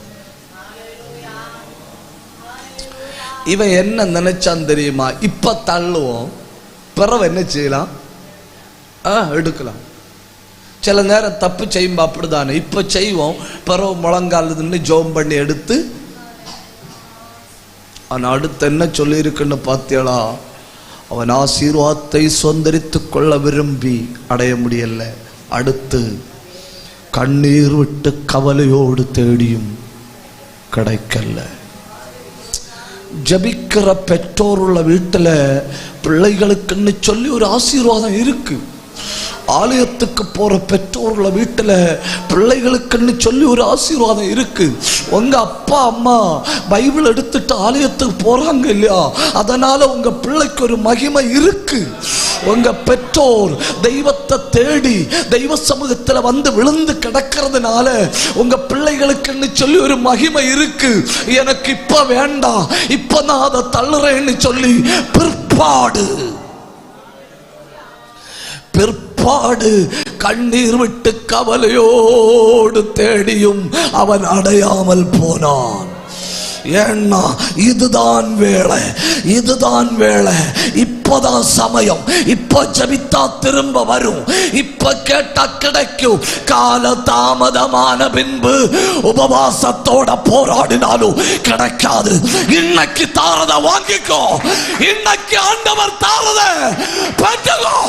இவன் என்ன நினைச்சான் தெரியுமா? இப்ப தள்ளுவோம், பிறகு என்ன செய்யலாம்? எடுக்கலாம். சில நேரம் தப்பு செய்யும் அப்படிதானே. இப்ப செய்வோம், பிறகு முழங்கால் ஜோம் பண்ணி எடுத்து. ஆனா அடுத்து என்ன சொல்லி இருக்குன்னு பாத்தியலா? அவன் ஆசீர்வாதத்தை சொந்தரித்துக் கொள்ள விரும்பி அடைய முடியல. அடுத்து கண்ணீர் விட்டு கவலையோடு தேடியும் கிடைக்கல. ஜபிக்கிற பெற்றோர் உள்ள வீட்டுல பிள்ளைகளுக்குன்னு சொல்லி ஒரு ஆசீர்வாதம் இருக்கு. ஆலயத்துக்கு போற பெற்றோர்ல வீட்டுல பிள்ளைகளுக்குன்னு சொல்லி ஒரு ஆசீர்வாதம் இருக்கு. உங்க அப்பா அம்மா பைபிள் எடுத்துட்டு ஆலயத்துக்கு போறாங்க இல்லையா? அதனால உங்க பிள்ளைக்கு ஒரு மகிமை இருக்கு. உங்க பெற்றோர் தெய்வத்தை தேடி தெய்வ சமூகத்துல வந்து விழுந்து கிடக்கிறதுனால உங்க பிள்ளைகளுக்குன்னு சொல்லி ஒரு மகிமை இருக்கு. எனக்கு இப்ப வேண்டாம், இப்ப நான் அதை தள்ளுறேன்னு சொல்லி பிற்பாடு கண்ணீர் விட்டு கவலையோடு தேடியும் அவன் அடையாமல் போனான். ஏன்னா இதுதான் வேளை, இதுதான் வேளை, இப்பதான் சமயம். இப்ப ஜபித்தா திரும்ப வரும், இப்ப கேட்டா கிடைக்கும். கால தாமதமான பின்பு உபவாசத்தோட போராடினாலும் கிடைக்காது. இன்னைக்கு தாரத வாங்கிக்கோ, இன்னைக்கு ஆண்டவர் தாரத பெற்றுக்கோ.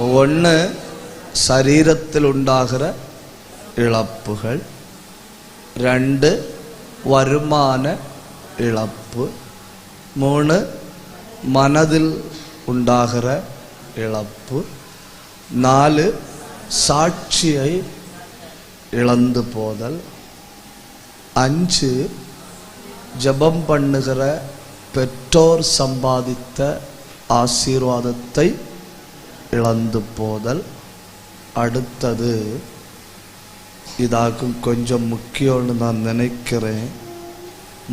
ஒன்று சரீரத்தில் உண்டாகிற இழப்புகள், 2 வருமான இழப்பு, 3 மனதில் உண்டாகிற இழப்பு, 4 சாட்சியை இழந்து போதல், 5 ஜெபம் பண்ணுகிற பெற்றோர் சம்பாதித்த ஆசீர்வாதத்தை இழந்து போதல். அடுத்தது இதாக்கும் கொஞ்சம் முக்கியம்னு நான் நினைக்கிறேன்,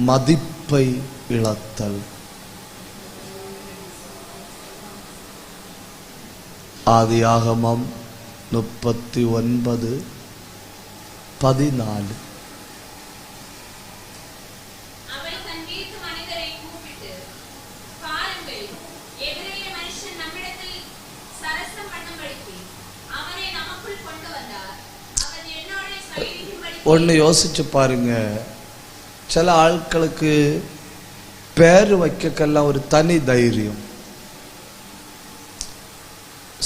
மதிப்பை இழத்தல். ஆதியாகமம் 39:14. ஒன்று யோசிச்சு பாருங்க, சில ஆட்களுக்கு பேர் வைக்கக்கெல்லாம் ஒரு தனி தைரியம்.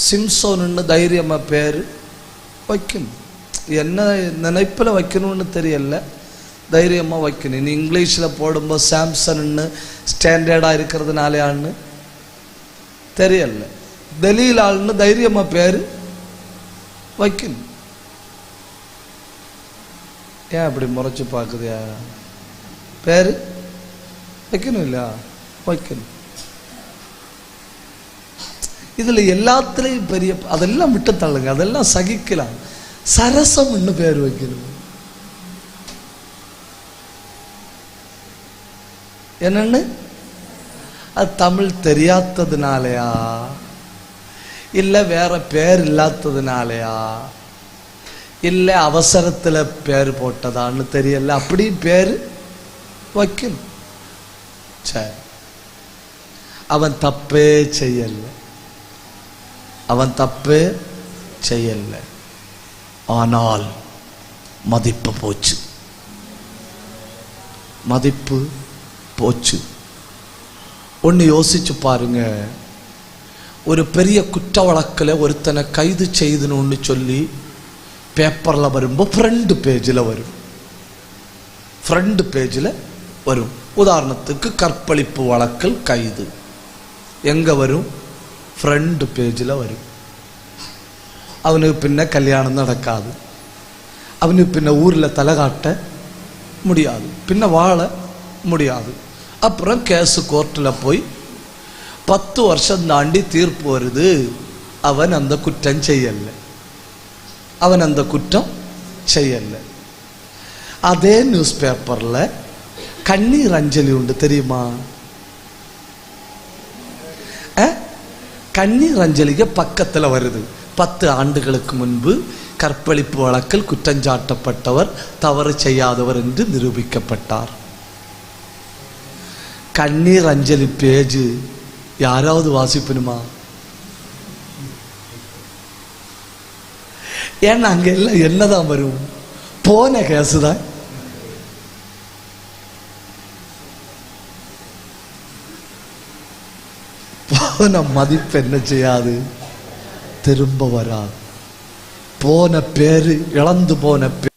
சிம்சோன்னு தைரியமா பேர் வைக்கணும், என்ன நினைப்பில் வைக்கணும்னு தெரியல, தைரியமாக வைக்கணும். நீ இங்கிலீஷில் போடும்போது சாம்சன்னு ஸ்டாண்டர்டாக இருக்கிறதுனாலேயான்னு தெரியல, தலீலாள்னு தைரியமாக பேர் வைக்கணும். ஏன் அப்படி முறைச்சு பார்க்குதியா? பேர் வைக்கணும் இல்லையா? வைக்கணும். இதுல எல்லாத்துலேயும் பெரிய, அதெல்லாம் விட்டு தள்ளுங்க, அதெல்லாம் சகிக்கலாம். சரசம் இன்னும் பேர் வைக்கணும். என்னன்னு? அது தமிழ் தெரியாததுனாலயா இல்லை வேற பேர் இல்லாததுனாலயா இல்லை அவசரத்தில் பேர் போட்டதான்னு தெரியல, அப்படி பேர் வைக்கணும். சரி, அவன் தப்பே செய்யல, அவன் தப்பே செய்யல, ஆனால் மதிப்பு போச்சு, மதிப்பு போச்சு. ஒன்று யோசிச்சு பாருங்க, ஒரு பெரிய குற்ற வழக்கில் ஒருத்தனை கைது செய்தணும்னு சொல்லி பேப்பரில் வரும்போது ஃப்ரண்ட் பேஜில் வரும், ஃப்ரண்ட் பேஜில் வரும். உதாரணத்துக்கு கற்பழிப்பு வழக்கில் கைது எங்கே வரும்? ஃப்ரண்ட் பேஜில் வரும். அவனுக்கு பின்ன கல்யாணம் நடக்காது, அவனுக்கு பின்ன ஊரில் தலை காட்ட முடியாது, பின்ன வாழ முடியாது. அப்புறம் கேஸு கோர்ட்டில் போய் 10 வருஷம் தாண்டி தீர்ப்பு வருது, அவன் அந்த குற்றம் செய்யலை, அவன் அந்த குற்றம் செய்யலை. அதே நியூஸ் பேப்பரில் கண்ணீர் அஞ்சலி உண்டு, தெரியுமா? கண்ணீர் அஞ்சலிக்கு பக்கத்தில் வருது, 10 ஆண்டுகளுக்கு முன்பு கற்பழிப்பு வழக்கில் குற்றஞ்சாட்டப்பட்டவர் தவறு செய்யாதவர் என்று நிரூபிக்கப்பட்டார். கண்ணீர் அஞ்சலி பேஜ் யாராவது வாசிப்பணுமா? ஏன்னா அங்க எல்லாம் என்னதான் வரும்? போன கேசுதான். போன மதிப்பு என்ன செய்யாது, திரும்ப வராது. போன பேரு, இழந்து போன பேரு.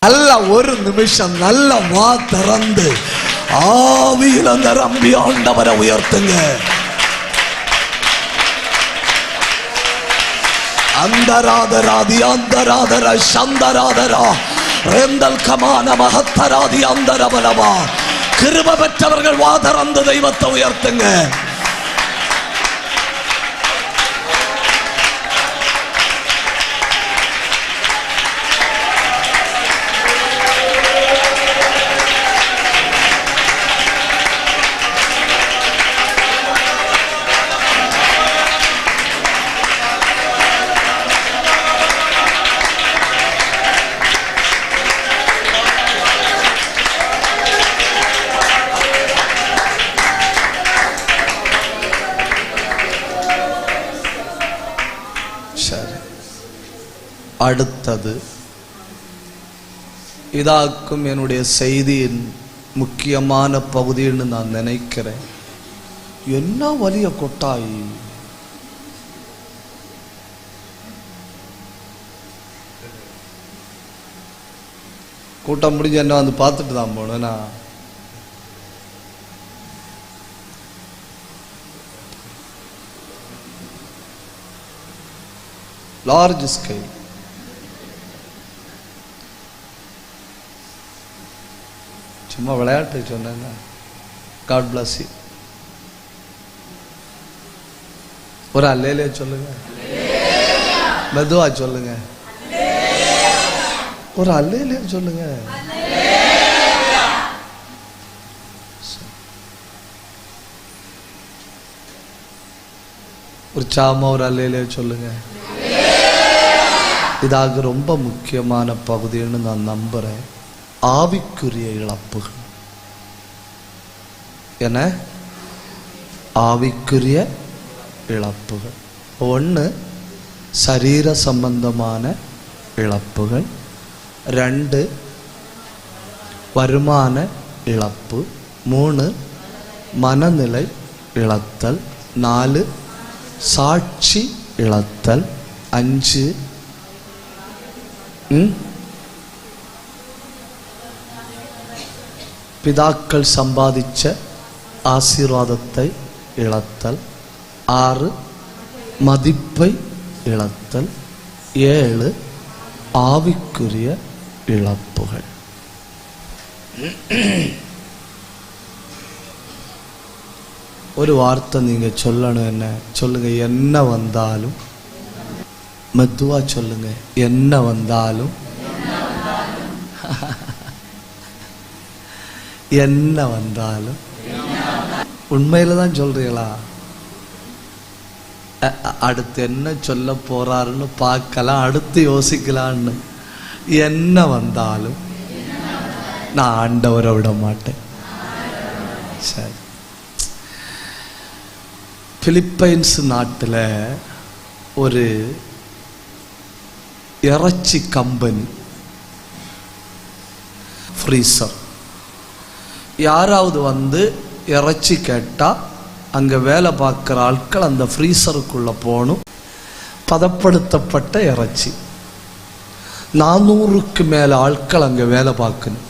நல்ல ஒரு நிமிஷம் நல்ல வா திறந்து ஆவியில நிரம்பி ஆண்டவரை உயர்த்துங்க. அந்தராதராதி அந்தராதர சந்தராதரா ரெந்தல் கமான மகத்தராதி அந்தரபலவா. கிருபை பெற்றவர்கள் வா திறந்து தெய்வத்தை உயர்த்துங்க. அடுத்தது இதாக்கும் என்னுடைய செய்தியின் முக்கியமான பகுதின்னு நான் நினைக்கிறேன். என்ன வலிய கொட்டாய், கூட்டம் முடிஞ்சு என்ன வந்து பார்த்துட்டு தான் போனா. லார்ஜ் ஸ்கேல் சும்மா விளையாட்டு சொன்னேங்க. God bless you. ஒரு அல்லேலே சொல்லுங்க, மெதுவா சொல்லுங்க, ஒரு அல்லேலே சொல்லுங்க. ஒரு சாமா ஒரு அல்லேலே சொல்லுங்க. இதாக ரொம்ப முக்கியமான பகுதின்னு நான் நம்புறேன். ஆவிக்குரிய இழப்புகள் என்ன? ஆவிக்குரிய இழப்புகள். ஒன்று சரீர சம்பந்தமான இழப்புகள், 2 வருமான இழப்பு, 3 மனநிலை இழத்தல், 4 சாட்சி இழத்தல், 5 பிதாக்கள் சம்பாதிச்ச ஆசீர்வாதத்தை இழத்தல், 6 மதிப்பை இழத்தல், 7 ஆவிக்குரிய இழப்புகள். ஒரு வார்த்தை நீங்க சொல்லணும். என்ன சொல்லுங்க? என்ன வந்தாலும், மெதுவா சொல்லுங்க, என்ன வந்தாலும், என்ன வந்தாலும். உண்மையில தான் சொல்றீங்களா? அடுத்து என்ன சொல்ல போறாருன்னு பார்க்கலாம், அடுத்து யோசிக்கலான்னு. என்ன வந்தாலும் நான் ஆண்டவரை விட மாட்டேன். சரி, பிலிப்பைன்ஸ் நாட்டில் ஒரு இறைச்சி கம்பெனி, ஃப்ரீசர். யாராவது வந்து இறைச்சி கேட்டால் அங்கே வேலை பார்க்குற ஆட்கள் அந்த ஃப்ரீசருக்குள்ளே போகணும். பதப்படுத்தப்பட்ட இறைச்சி 400க்கு மேலே ஆட்கள் அங்கே வேலை பார்க்கணும்.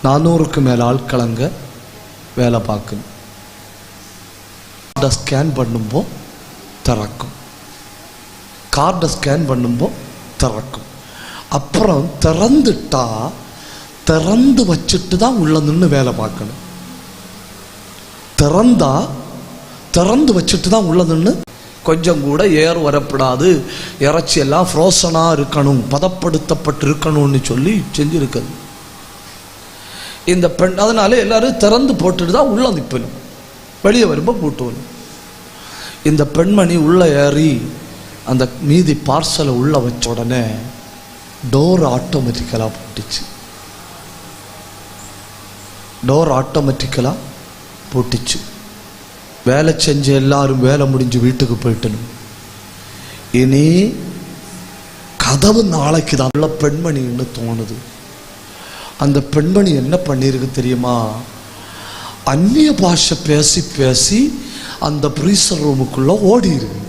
400க்கு மேலே ஆட்கள் அங்கே வேலை பார்க்கணும். கார்டை ஸ்கேன் பண்ணும்போ திறக்கும், கார்டை ஸ்கேன் பண்ணும்போ திறக்கும். அப்புறம் திறந்துட்டா திறந்து வச்சுட்டு தான் உள்ள நின்று வேலை பார்க்கணும். திறந்து வச்சுட்டு தான் உள்ள நின்று, கொஞ்சம் கூட ஏர் வரப்படாது, இறைச்சி எல்லாம் ஃப்ரோசனா இருக்கணும், பதப்படுத்தப்பட்டு இருக்கணும்னு சொல்லி செஞ்சிருக்குது இந்த பெண். அதனால எல்லாரும் திறந்து போட்டுட்டு தான் உள்ள நிற்பணும், வெளியே வரும்போது கூட்டுவணும். இந்த பெண்மணி உள்ள ஏறி அந்த மீதி பார்சலை உள்ள வச்ச உடனே டோர் ஆட்டோமேட்டிக்கலாக போட்டுச்சு. டோர் ஆட்டோமேட்டிக்கலாக போட்டுச்சு. வேலை செஞ்ச எல்லாரும் வேலை முடிஞ்சு வீட்டுக்கு போயிட்டணும். இனி கதவு நாளைக்கு தான் உள்ள பெண்மணின்னு தோணுது. அந்த பெண்மணி என்ன பண்ணிருக்கு தெரியுமா? அந்நிய பாஷை பேசி பேசி அந்த ஃப்ரீசர் ரூமுக்குள்ள ஓடி இருக்கு.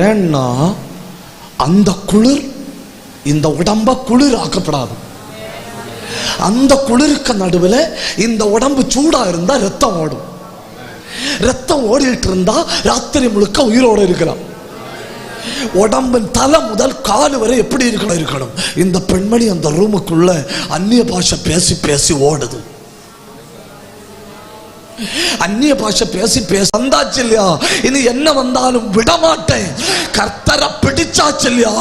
ஏன்னா அந்த குளிர் இந்த உடம்ப குளிர் ஆக்கப்படாது. அந்த குளிருக்கு நடுவில் இந்த உடம்பு சூடா இருந்தா ரத்தம் ஓடும். ரத்தம் ஓடிட்டு இருந்தா ராத்திரி முழுக்க உயிரோடு இருக்கலாம். உடம்பின் தலை முதல் கால் வரை எப்படி இருக்கணும். இந்த பெண்மணி அந்த ரூமுக்குள்ள அந்நிய பாஷை பேசி பேசி ஓடுது. அந்நிய பாஷை பேசி பேசி வந்தாச்சு இல்லையா, இனி என்ன வந்தாலும் விட மாட்டேன். கர்த்தரை பிடிச்சாச்சு இல்லையா,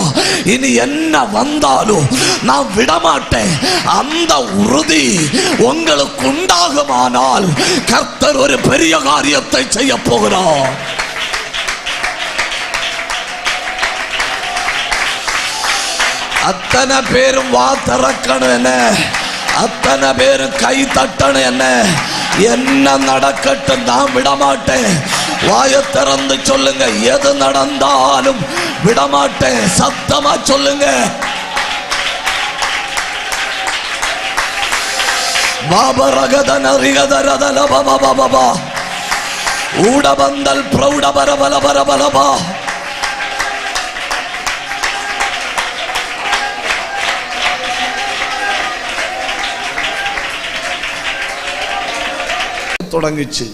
இனி என்ன வந்தாலும் நான் விட மாட்டேன். அந்த உறுதி உங்களுக்கு உண்டாகுமானால் கர்த்தர் ஒரு பெரிய காரியத்தை செய்ய போகிறார். அத்தனை பேரும் வா திறக்கணும், என்ன அத்தனை பேரும் கை தட்டணும். என்ன நடக்கட்டும், நான் விட மாட்டேன். வாயை திறந்து சொல்லுங்க, எது நடந்தாலும் விடமாட்டேன். சத்தமா சொல்லுங்க. பாபரகதனரிகதரதலபபபபா ஊடபந்தல் பிரௌடபரபலபரபலபா. தொடங்கிச்சு.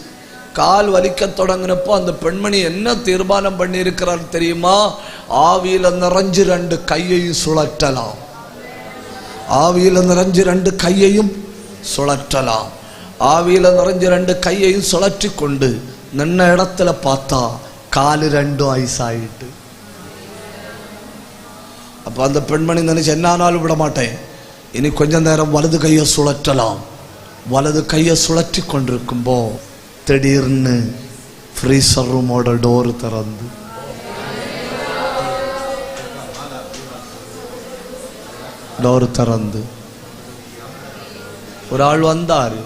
கால் வலிக்க தொடங்கினப்போ அந்த பெண்மணி என்ன தீர்மானம் பண்ணி இருக்கிறார் தெரியுமா? ஆவியில நிறைஞ்சு 2 கையையும் சுழற்றலாம். ஆவியில நிறைஞ்சு 2 கையையும் சுழற்றலாம். ஆவியில நிறைஞ்சு 2 கையையும் சுழற்றி கொண்டு நின்ன இடத்துல பார்த்தா காலு 2 ஐஸ் ஆயிட்டு. அப்ப அந்த பெண்மணி நினைச்சு, என்னானாலும் விட மாட்டேன், இனி கொஞ்ச நேரம் வலது கையை சுழற்றலாம். வலது கையை சுழற்றி கொண்டிருக்கும்போ திடீர்னு ஃப்ரீசர் ரூமோட டோர் திறந்து ஒரு ஆள் வந்தாரு.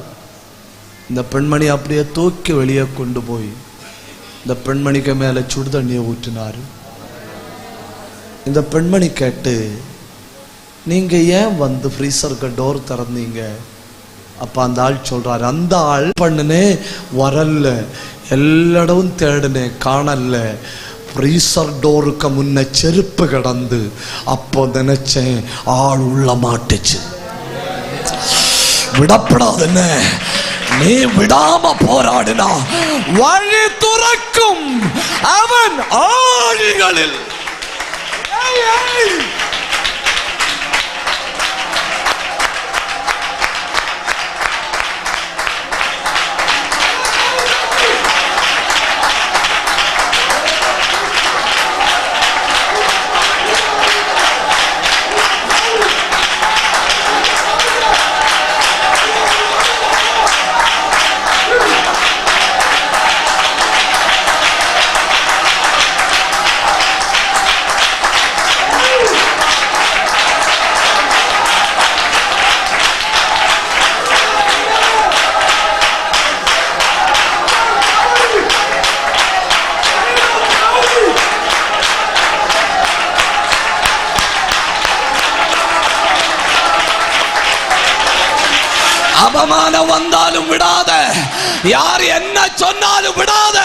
இந்த பெண்மணி அப்படியே தூக்கி வெளியே கொண்டு போய் இந்த பெண்மணிக்கு மேல சுடு தண்ணியை ஊற்றினாரு. இந்த பெண்மணி கேட்டு, நீங்க ஏன் வந்து ஃப்ரீசருக்கு டோர் திறந்தீங்க? அப்ப அந்த ஆள் சொல்றாரு, அந்த ஆள் பண்ணுனே வரல, எல்லா இடமும் தேடுனேன் காணல, ஃப்ரீசர் டோருக்கு முன்ன செருப்பு கிடந்து, அப்போ நினைச்சேன் ஆள் உள்ள மாட்டுச்சு. விடப்படாதுன்னு நீ விடாம போராடினா வழி துறக்கும் அவன் ஆழிகளில். அவமானம் வந்தாலும் விடாத, யார் என்ன சொன்னாலும் விடாத,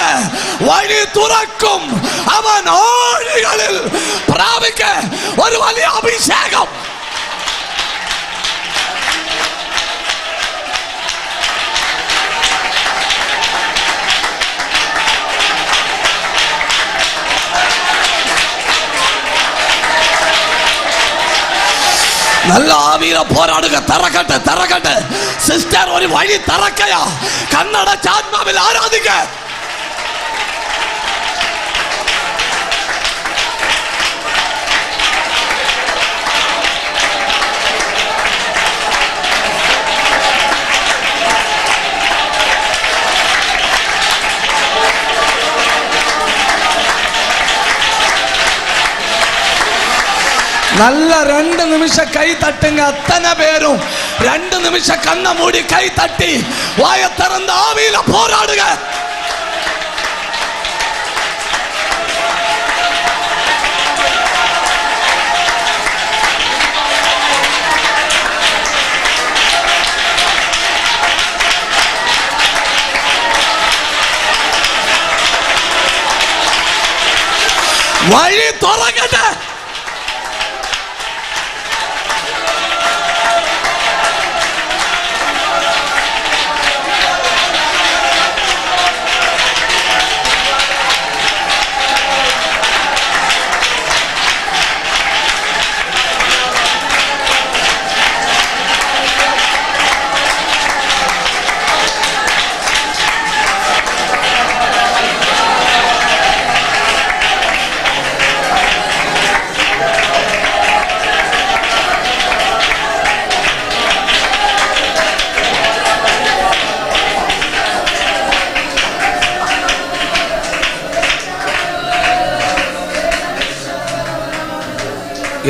வழி துறக்கும் அவன் ஆழிகளில் பிராபிக்க ஒரு வழி அபிஷேகம். நல்ல ஆவியில போராடுங்க. தரக்கட்ட சிஸ்டர், ஒரு வழி தரக்கையா. கன்னட சாத்மாவில் ஆராதிக்க. நல்ல 2 நிமிஷம் கை தட்டுங்க. அத்தனை பேரும் 2 நிமிஷம் கண்ணை மூடி கை தட்டி வாயை திறந்த ஆவியில போராடுங்க. வழி தொடங்கட்ட.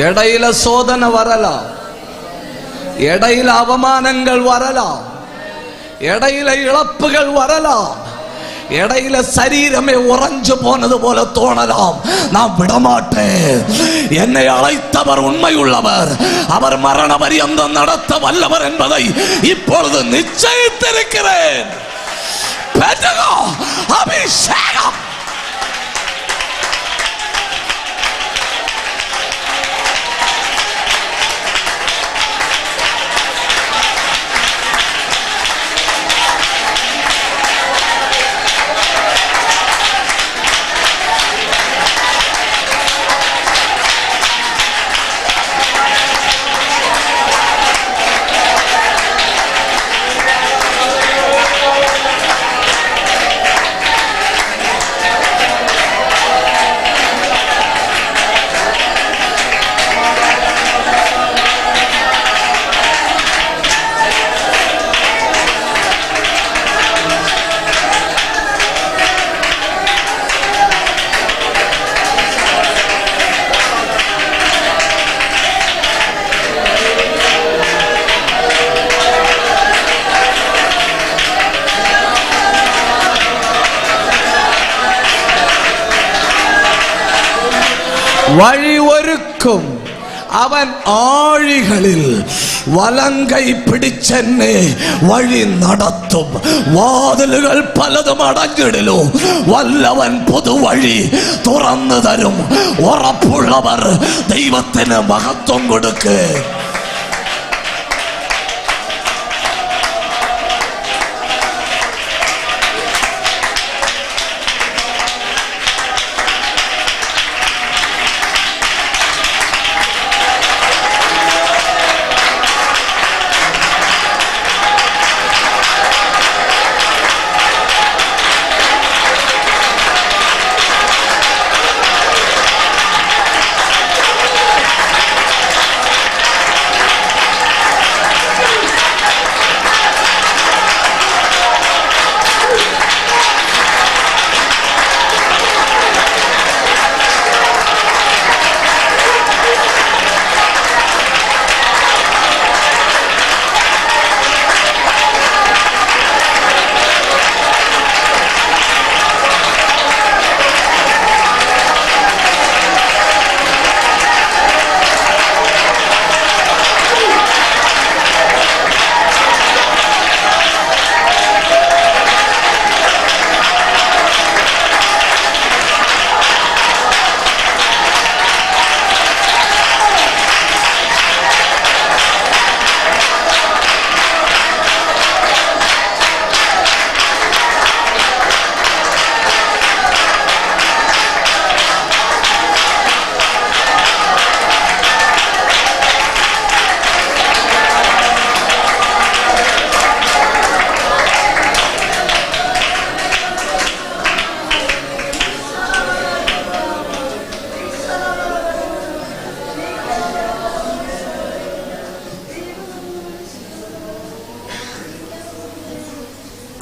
இடையில சோதனை வரலாம், இடையில அவமானங்கள் வரலாம், இடையில இழப்புகள் வரலாம், இடையில சரீரமே உறைஞ்சு போனது போல தோணலாம். நான் விடமாட்டேன். என்னை அழைத்தவர் உண்மை உள்ளவர். அவர் மரண பரியந்தம் நடத்த வல்லவர் என்பதை இப்பொழுது நிச்சயித்திருக்கிறேன். அபிஷேகம். வழி ஒருக்கும் அவன் ஆழிகளில் வலங்கை பிடிச்சென்னே வழி நடத்தும். வாதில்கள் பலதும் அடங்கிடிலும் வல்லவன் பொது வழி துறந்து தரும். உறப்புள்ளவர் தெய்வத்தின் மகத்துவம் கொடுக்கு.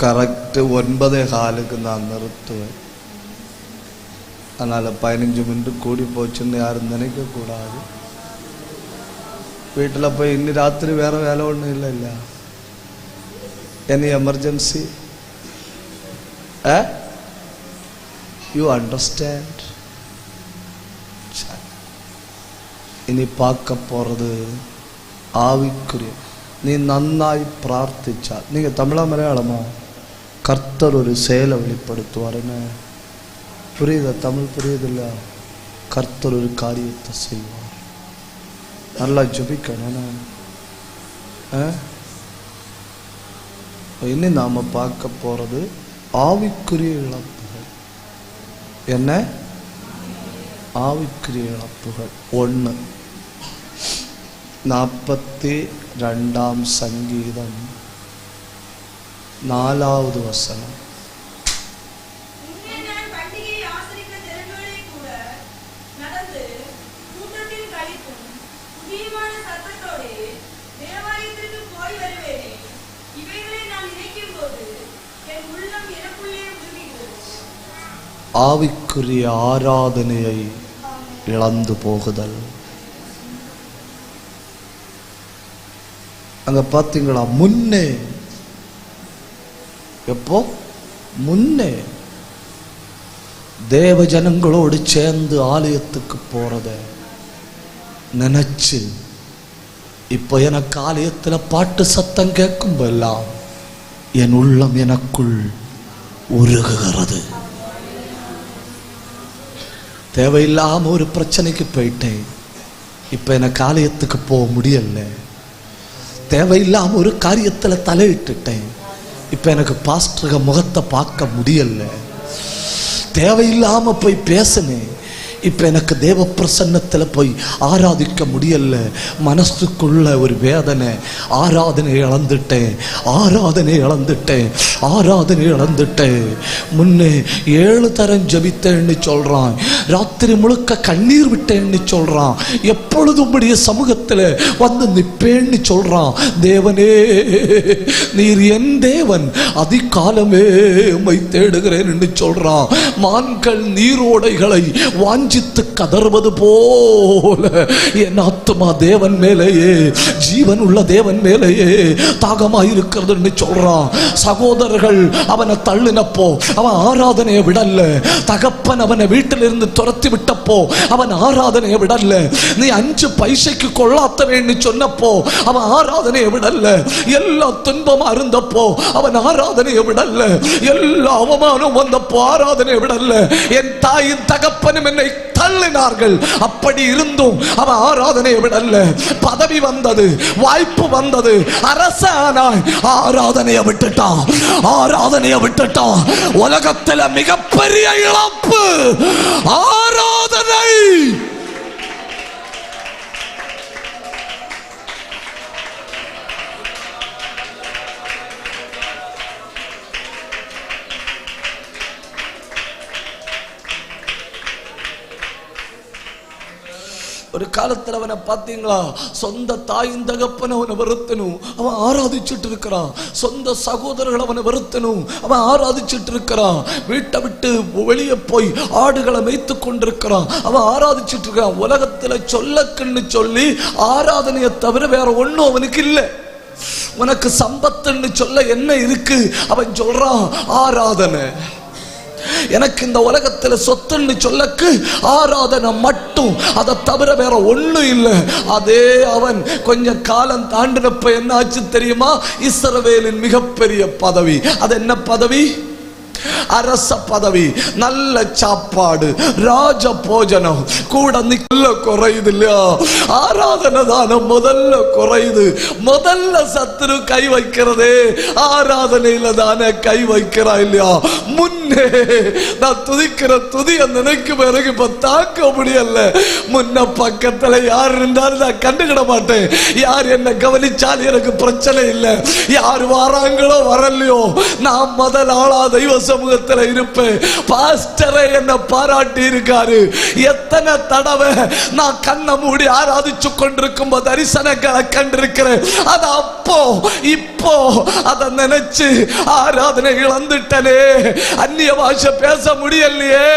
கரெக்டு 9:15 நான் நிறுத்துவேன். அதனால் 15 மினிட் கூடி போச்சுன்னு யாரும் நினைக்கக்கூடாது. வீட்டில் போய் இன்னி ராத்திரி வேறு வேலை ஒன்றும் இல்லை இல்லை. Any emergency you understand. இனி பார்க்க போகிறது ஆவிக்குரிய. நீ நன்னாய் பிரார்த்திச்சா. நீங்கள் தமிழா மலையாளமா? கர்த்தர் ஒரு செயலை வெளிப்படுத்துவாருன்னு புரியுதா? தமிழ் புரியுதில்ல? கர்த்தர் ஒரு காரியத்தை செய்வார். நல்லா ஜெபிக்கணும். இனி நாம் பார்க்க போகிறது ஆவிக்குரிய இழப்புகள். என்ன ஆவிக்குரிய இழப்புகள்? 1 42 சங்கீதம் 4வது வசனம். ஆவிக்குரிய ஆராதனையை இழந்து போகுதல். அங்க பாத்தீங்களா? முன்னே எப்போ? முன்னே தேவ ஜனங்களோடு சேர்ந்து ஆலயத்துக்கு போறத நினைச்சு இப்போ எனக்கு ஆலயத்தில் பாட்டு சத்தம் கேட்கும்போதெல்லாம் என் உள்ளம் எனக்குள் உருகுகிறது. தேவையில்லாம ஒரு பிரச்சனைக்கு போயிட்டேன், இப்ப எனக்கு ஆலயத்துக்கு போக முடியல. தேவையில்லாம ஒரு காரியத்துல தலையிட்டுட்டேன், இப்ப எனக்கு பாஸ்டர் முகத்தை பார்க்க முடியல. தேவையில்லாம போய் பேசினேன், இப்ப எனக்கு தேவ பிரசன்னத்துல போய் ஆராதிக்க முடியல. மனசுக்குள்ள ஒரு வேதனை, ஆராதனை இழந்துட்டேன், ஆராதனை இழந்துட்டேன், ஆராதனை இழந்துட்டேன். முன்னே 7 தரம் ஜபித்தேன்னு சொல்றான், ராத்திரி முழுக்க கண்ணீர் விட்டேன்னு சொல்றான், எப்பொழுதும் உம்முடைய சமூகத்துல வந்து நிற்பேன்னு சொல்றான். தேவனே நீர் என் தேவன், அதிகாலமே உம்மை தேடுகிறேன் என்று சொல்றான். மான்கள் நீரோடைகளை வாஞ்சித்து கதறுவது போல என் ஆத்துமா தேவன் மேலேயே, ஜீவன் உள்ள தேவன் மேலேயே தாகமாயிருக்கிறது என்று சொல்றான். சகோதரர்கள் அவனை தள்ளினப்போ அவன் ஆராதனையை விடல. தகப்பன் அவனை வீட்டிலிருந்து துரத்தி விட்டப்போ அவன் ஆராதனையை விடல. நீ 5 பைசைக்கு கொள்ளாத்தவேன்னு சொன்னப்போ அவன் ஆராதனையை விடல. எல்லா துன்பமா இருந்தப்போ அவன் ஆராதனையை விடல. எல்லா அவமானம் வந்தப்போ ஆராதனையை விடல. என் தாயின் தகப்பனும் என்னை தள்ளினார்கள், அப்படி இருந்தும் அவன் ஆராதனையை விடல. பதவி வந்தது, வாய்ப்பு வந்தது, அரசானாய், ஆராதனையை விட்டுட்டான், ஆராதனையை விட்டுட்டான். உலகத்தில் மிகப்பெரிய இழப்பு ஆராதனை. ஒரு காலத்தில் அவனை பார்த்தீங்களா, சொந்த தாயின் தகப்பன் அவனை வெறுத்தனும், அவன் ஆராதிச்சுட்டு இருக்கிறான். சொந்த சகோதரர்கள் அவனை வெறுத்தனும், அவன் ஆராதிச்சுட்டு இருக்கிறான். வீட்டை விட்டு வெளியே போய் ஆடுகளை மேய்த்து கொண்டிருக்கிறான், அவன் ஆராதிச்சுட்டு இருக்கிறான். உலகத்துல சொல்லக்குன்னு சொல்லி ஆராதனையை தவிர வேற ஒண்ணும் அவனுக்கு இல்லை. உனக்கு சம்பத்துன்னு சொல்ல என்ன இருக்கு? அவன் சொல்றான் ஆராதனை. எனக்கு இந்த உலகத்துல சொத்துன்னு சொல்லக்கு ஆராதனை மட்டும், அதை தவிர வேற ஒண்ணும் இல்லை. அதே அவன் கொஞ்சம் காலம் தாண்டினப்ப என்ன ஆச்சு தெரியுமா? இஸ்ரவேலின் மிகப்பெரிய பதவி, அது என்ன பதவி? அரச பதவி, நல்ல சாப்பாடு, ராஜ போஜனம் கூட நிக்கல குறையுது இல்லையா? ஆராதனை தான முதல்ல குறையுது. முதல்ல சத்துரு கை வைக்கிறதே ஆராதனையில தானே கை வைக்கிறா இல்லையா? முன்னே நான் துதிக்கிற துதிய நினைக்கும் பிறகு இப்ப தாக்க முடியல. முன்ன பக்கத்துல யார் இருந்தாலும் நான் கண்டுகிட மாட்டேன். யார் என்ன கவனிச்சாலும் எனக்கு பிரச்சனை இல்லை. யார் வராங்களோ வரலையோ, நான் முதல் ஆளா தெய்வ சமூகத்தில் இருப்பேன். பாஸ்டரை என்ன பாராட்டி இருக்காரு. எத்தனை தடவை நான் கண்ணை மூடி ஆராதிச்சு கொண்டிருக்கும் போது தரிசனங்களை கண்டிருக்கிறேன். அது அப்போ இப்போ அதை நினைச்சு ஆராதனை இழந்துட்டனே. அந்நிய பாஷை பேச முடியலையே,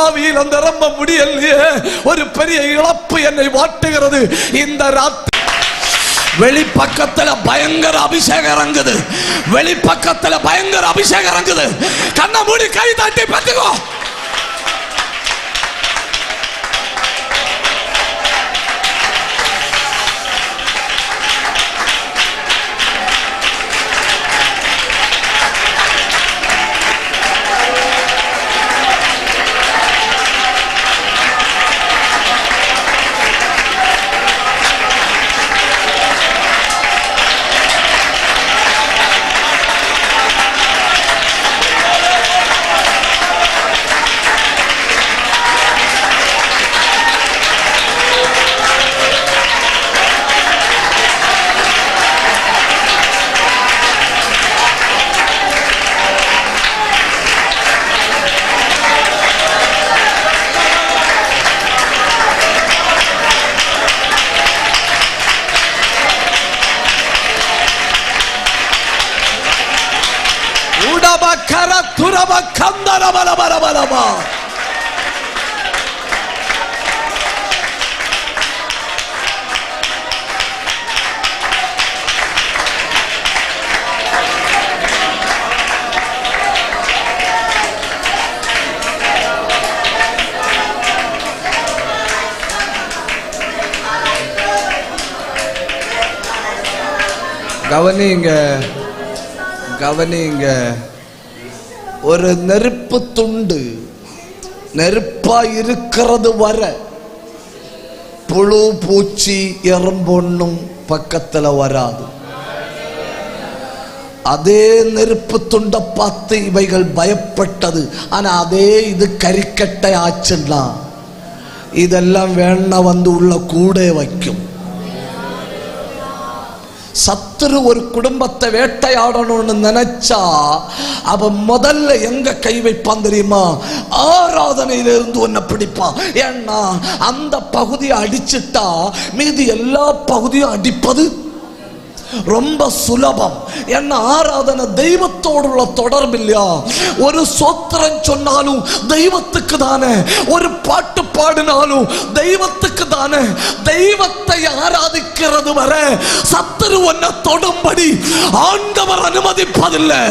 ஆவியில நிரம்ப முடியலையே. ஒரு பெரிய இழப்பு என்னை வாட்டுகிறது. இந்த ராத்திரி வெளிப்பக்கத்துல பயங்கர அபிஷேகம் இறங்குது, வெளிப்பக்கத்துல பயங்கர அபிஷேகம் இறங்குது. கண்ணை மூடி கை தட்டி பார்த்துக்கோ. கவனிங்க கவனிங்க. ஒரு நெருப்பு துண்டு நெருப்பா இருக்கிறது வர புழு பூச்சி எறும்பு ஒன்றும் பக்கத்துல வராது. அதே நெருப்பு துண்டை பார்த்து இவைகள் பயப்பட்டது. ஆனா அதே இது கரிக்கட்டை ஆச்சுன்னா இதெல்லாம் வேணா வந்து உள்ள கூட வைக்கும். சத்துரு ஒரு குடும்பத்தை வேட்டையாடணும்னு நினைச்சா அவன் முதல்ல எங்க கை வைப்பான் தெரியுமா? ஆராதனையிலிருந்து ஒன்ன பிடிப்பான். ஏன்னா அந்த பகுதியை அடிச்சுட்டா மீதி எல்லா பகுதியும் அடிப்பது ரொம்ப சுலபம். என்ன ஆராதனை தெய்வத்தோடு உள்ள தொடர்பு இல்லையா? ஒரு சோத்திரம் சொன்னாலும் தெய்வத்துக்கு தானே, ஒரு பாட்டு பாடினாலும் தெய்வத்துக்கு தானே. தெய்வத்தை ஆராதிக்கிறது வர சத்துரு ஒன்ன தொடும்படி ஆண்டவர் அனுமதிப்பதில்லை.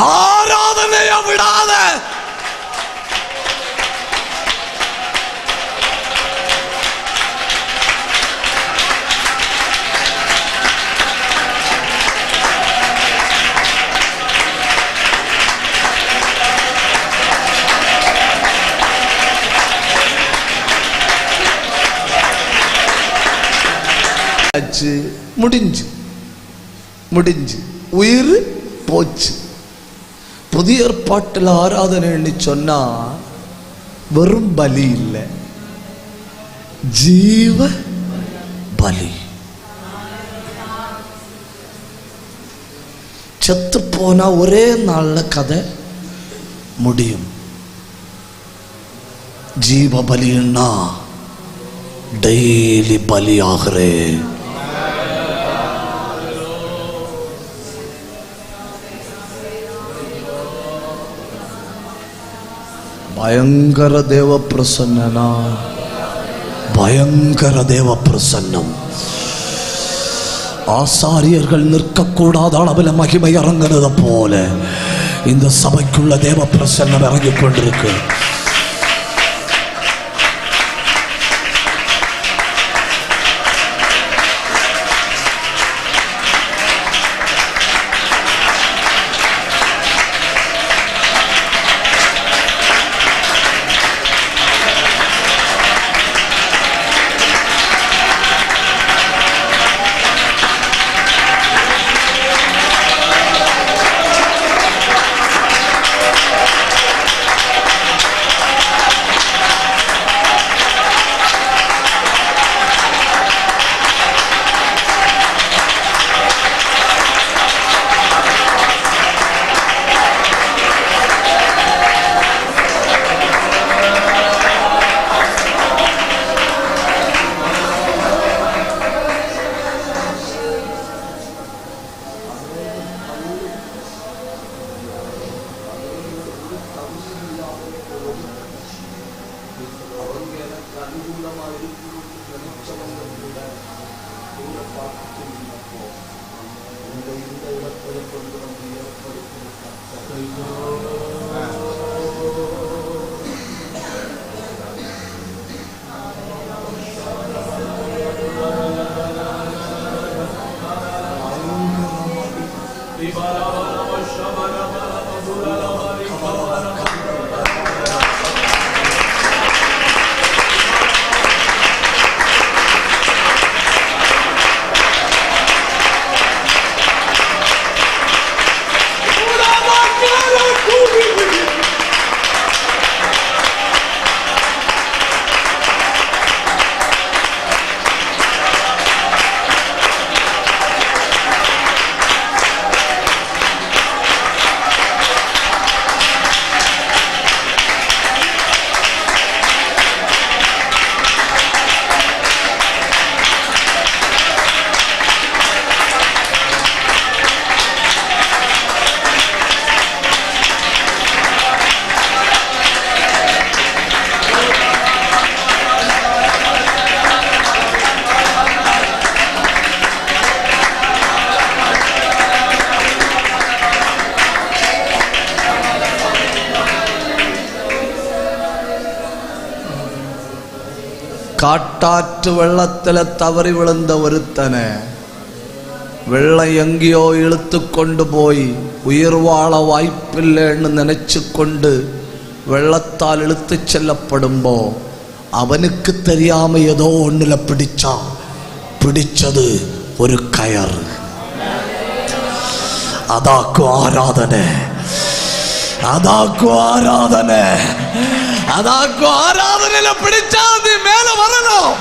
ஆராதனையை விடாத. முடிஞ்சு முடிஞ்சு உயிர் போச்சு. புதிய ஏற்பாட்டில் ஆராதனை சொன்னா வெறும் பலி இல்லை, ஜீவ பலி. செத்து போனா ஒரே நாள்ல கதை முடியும். ஜீவ பலின்னா டெய்லி பலி ஆகிறேன். பயங்கர தேவ பிரசன்னா, பயங்கர தேவ பிரசன்னம். ஆசாரியர்கள் நிற்கக்கூடாத அளவில் மகிமை இறங்குறது போல இந்த சபைக்குள்ள தேவ பிரசன்னம் இறங்கிக் கொண்டிருக்கு. காட்டாற்று வெள்ளத்தில் தவறி விழுந்த ஒருத்தனை வெள்ளம் எங்கேயோ இழுத்து கொண்டு போய் உயிர் வாழ வாய்ப்பில்லைன்னு நினைச்சு கொண்டு வெள்ளத்தால் இழுத்து செல்லப்படும்போ அவனுக்கு தெரியாம ஏதோ ஒண்ணுல பிடிச்சான். பிடிச்சது ஒரு கயர். அதாக்கு ஆராதனை, அதாக்கு ஆராதனை, அதாக்கு ஆராதனையில பிடிச்சா நீ மேல வரலாம்,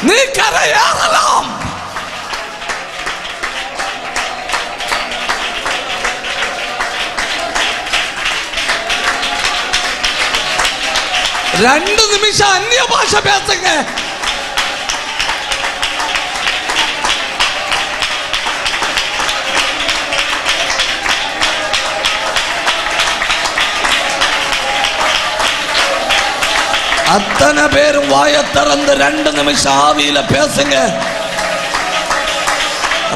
நீ கரையேறலாம். ரெண்டு நிமிஷம் அந்நிய பாஷை பேசுங்க. அத்தனை பேரும் வாயை திறந்து 2 நிமிஷம் ஆவியில பேசுங்க.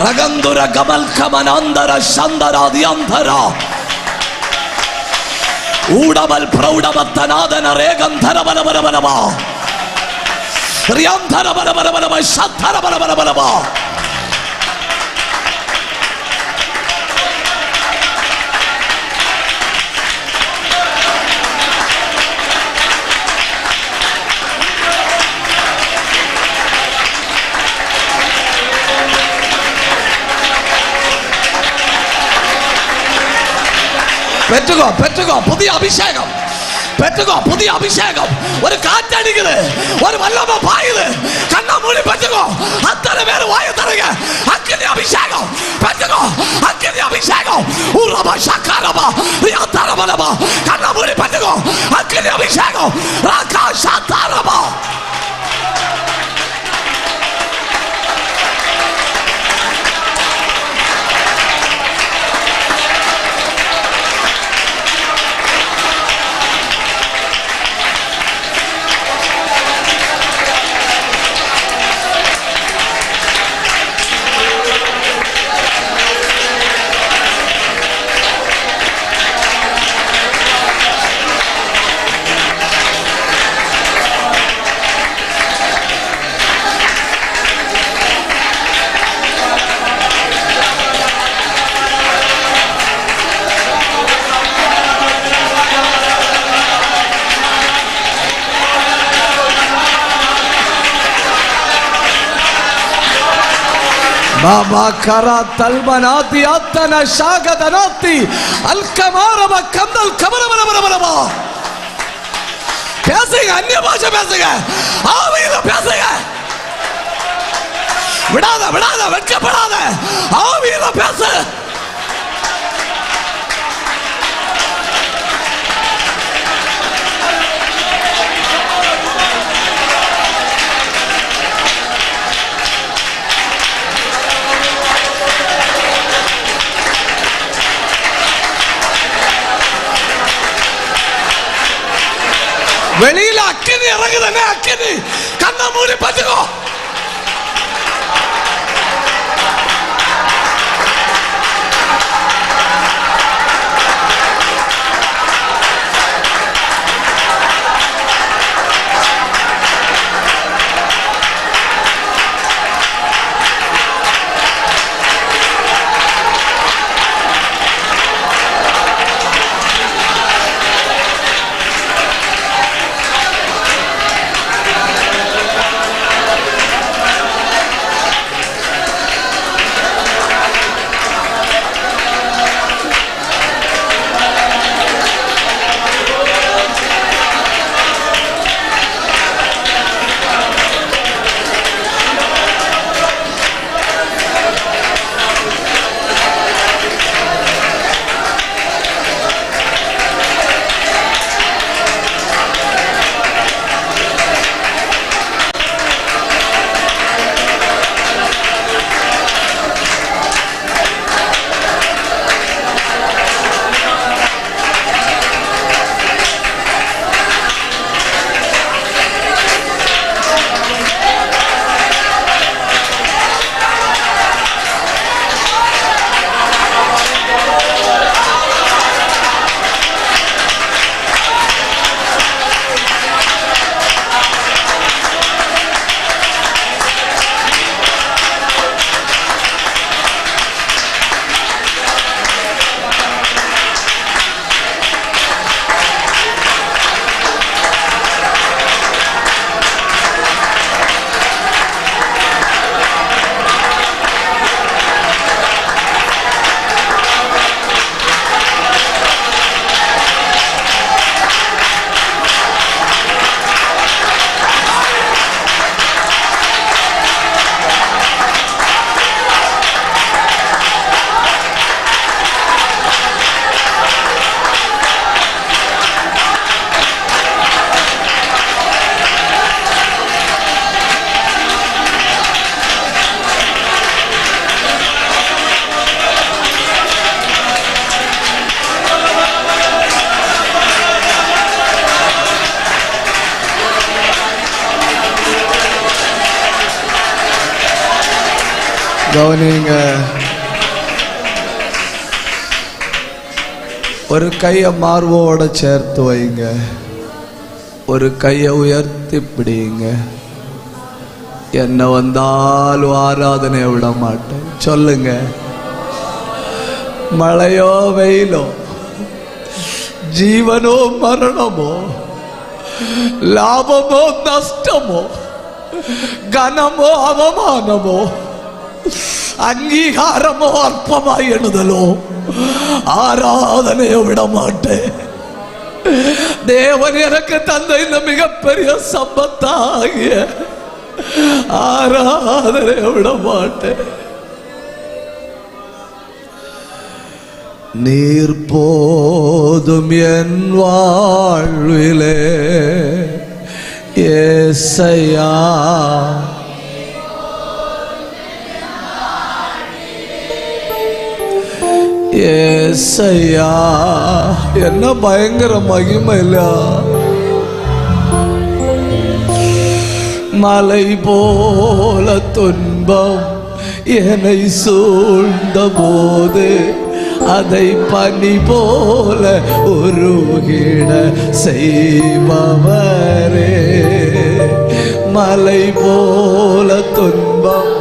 ரகந்துர கமல் கமனாந்தர சந்தராதியந்தரா ஊடமல் பிரௌடமத்தநாதன ரேகந்தர பலபலபலபா ரியாந்தர பலபலபலபா சத்தர பலபலபலபா. பெற்றுக்கோ, பெற்றுக்கோ புதிய அபிஷேகம், பெற்றுக்கோ புதிய அபிஷேகம். ஒரு காற்றடிக்குது, ஒரு வல்லமை பாயுது. கண்ணை மூடி பெற்றுக்கோ. அத்தனை பேர் வாயை தருங்க. அக்கினி அபிஷேகம் பெற்றுக்கோ, அக்கினி அபிஷேகம். ஊரபா சக்கரபா ரியாதரபலபா. கண்ணை மூடி பெற்றுக்கோ. அக்கினி அபிஷேகம் ராகா சத்தரபா. பாபா கரா தல்பனாதி ஆத்தன ஷாகதனாதி அல்கமாரப கந்தல் கமரபரபரபரபா. பேசுங்க, அந்நிய பாஷை பேசுங்க, ஆவியில பேசுங்க. விடாத விடாத, வெட்கப்படாத, ஆவியில பேசு. வெளியில அக்கினி இறங்குதானே, அக்கினி. கண்ணை மூடி பத்துக்கோ. கவனிங்க. ஒரு கையை மார்போட சேர்த்து வைங்க, ஒரு கையை உயர்த்தி பிடிங்க. என்ன வந்தாலும் ஆராதனையை விட மாட்டேன் சொல்லுங்க. மழையோ வெயிலோ, ஜீவனோ மரணமோ, லாபமோ நஷ்டமோ, கனமோ அவமானமோ, அங்கீகாரமோ அற்பமாய் எண்ணுதலோ, ஆராதனையை விட மாட்டேன். தேவன் எனக்கு தந்த இந்த மிகப்பெரிய சம்பத்தாகிய ஆராதனையை விட மாட்டேன். நீர் போதும் என் வாழ்விலே ஏசையா, ஏசையா. என்ன பயங்கர மகிமை இல்ல. மலை போல துன்பம் என்னை சூழ்ந்த போது அதை பனி போல உருகிட செய்பவரே. மலை போல துன்பம்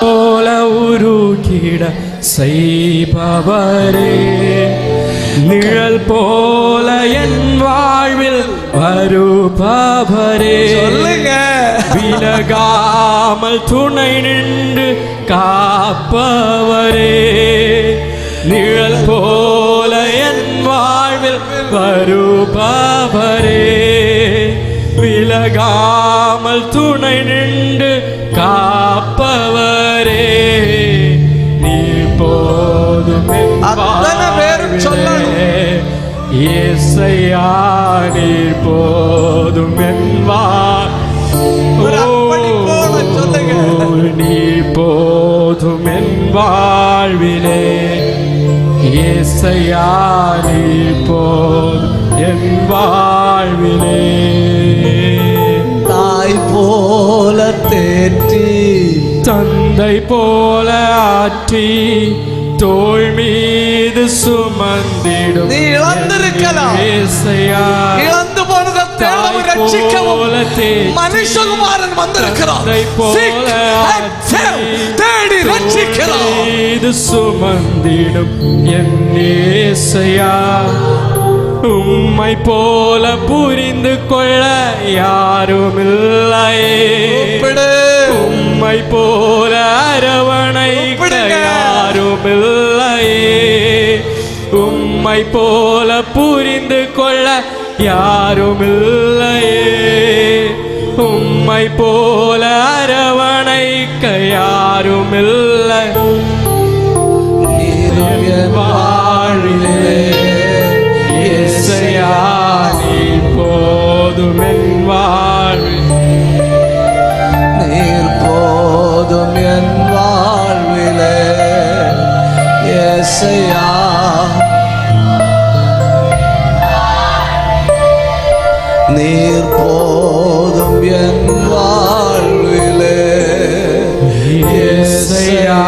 போல உருகிட செய்பவரே. நிழல் போல என் வாழ்வில் வருபவரே. சொல்லுங்க. விலகாமல் துணை நின்று காப்பவரே. நிழல் போல என் வாழ்வில் வருபவரே. விலகாமல் துணை நின்று காப்பவரே. நீ போதும் அத்தனை பேரும் சொல்லணும். ஏசையா நீ போதும் என்பார். நீ போதும் என் வாழ்விலே. ஏசையா நீ போதும் என் வாழ்விலே. தாய் போல தேற்றி, தந்தை போல ஆற்றி, தோள் மீது சுமந்திடும். நீ இழந்திருக்கலாம். இழந்து போனதை தேடவும் ரட்சிக்கவும் மனுஷகுமாரன் வந்திருக்கிறார். தேடி ரட்சிக்கிறார். மீது சுமந்திடும் என் ஏசையா. உம்மை போல புரிந்து கொள்ள யாரும் இல்லையே. உம்மை போல அரவணைக்க யாரும் இல்லையே. உம்மை போல புரிந்து கொள்ள யாரும் இல்லையே. உம்மை போல அரவணைக்க யாரும் இல்லை. வாழிலே ஏசையா நீ போதும் என் வாழ்வில். நீர் போதும் என் வாழ்விலே ஏசையா. நீர் போதும் என் வாழ்விலே ஏசையா.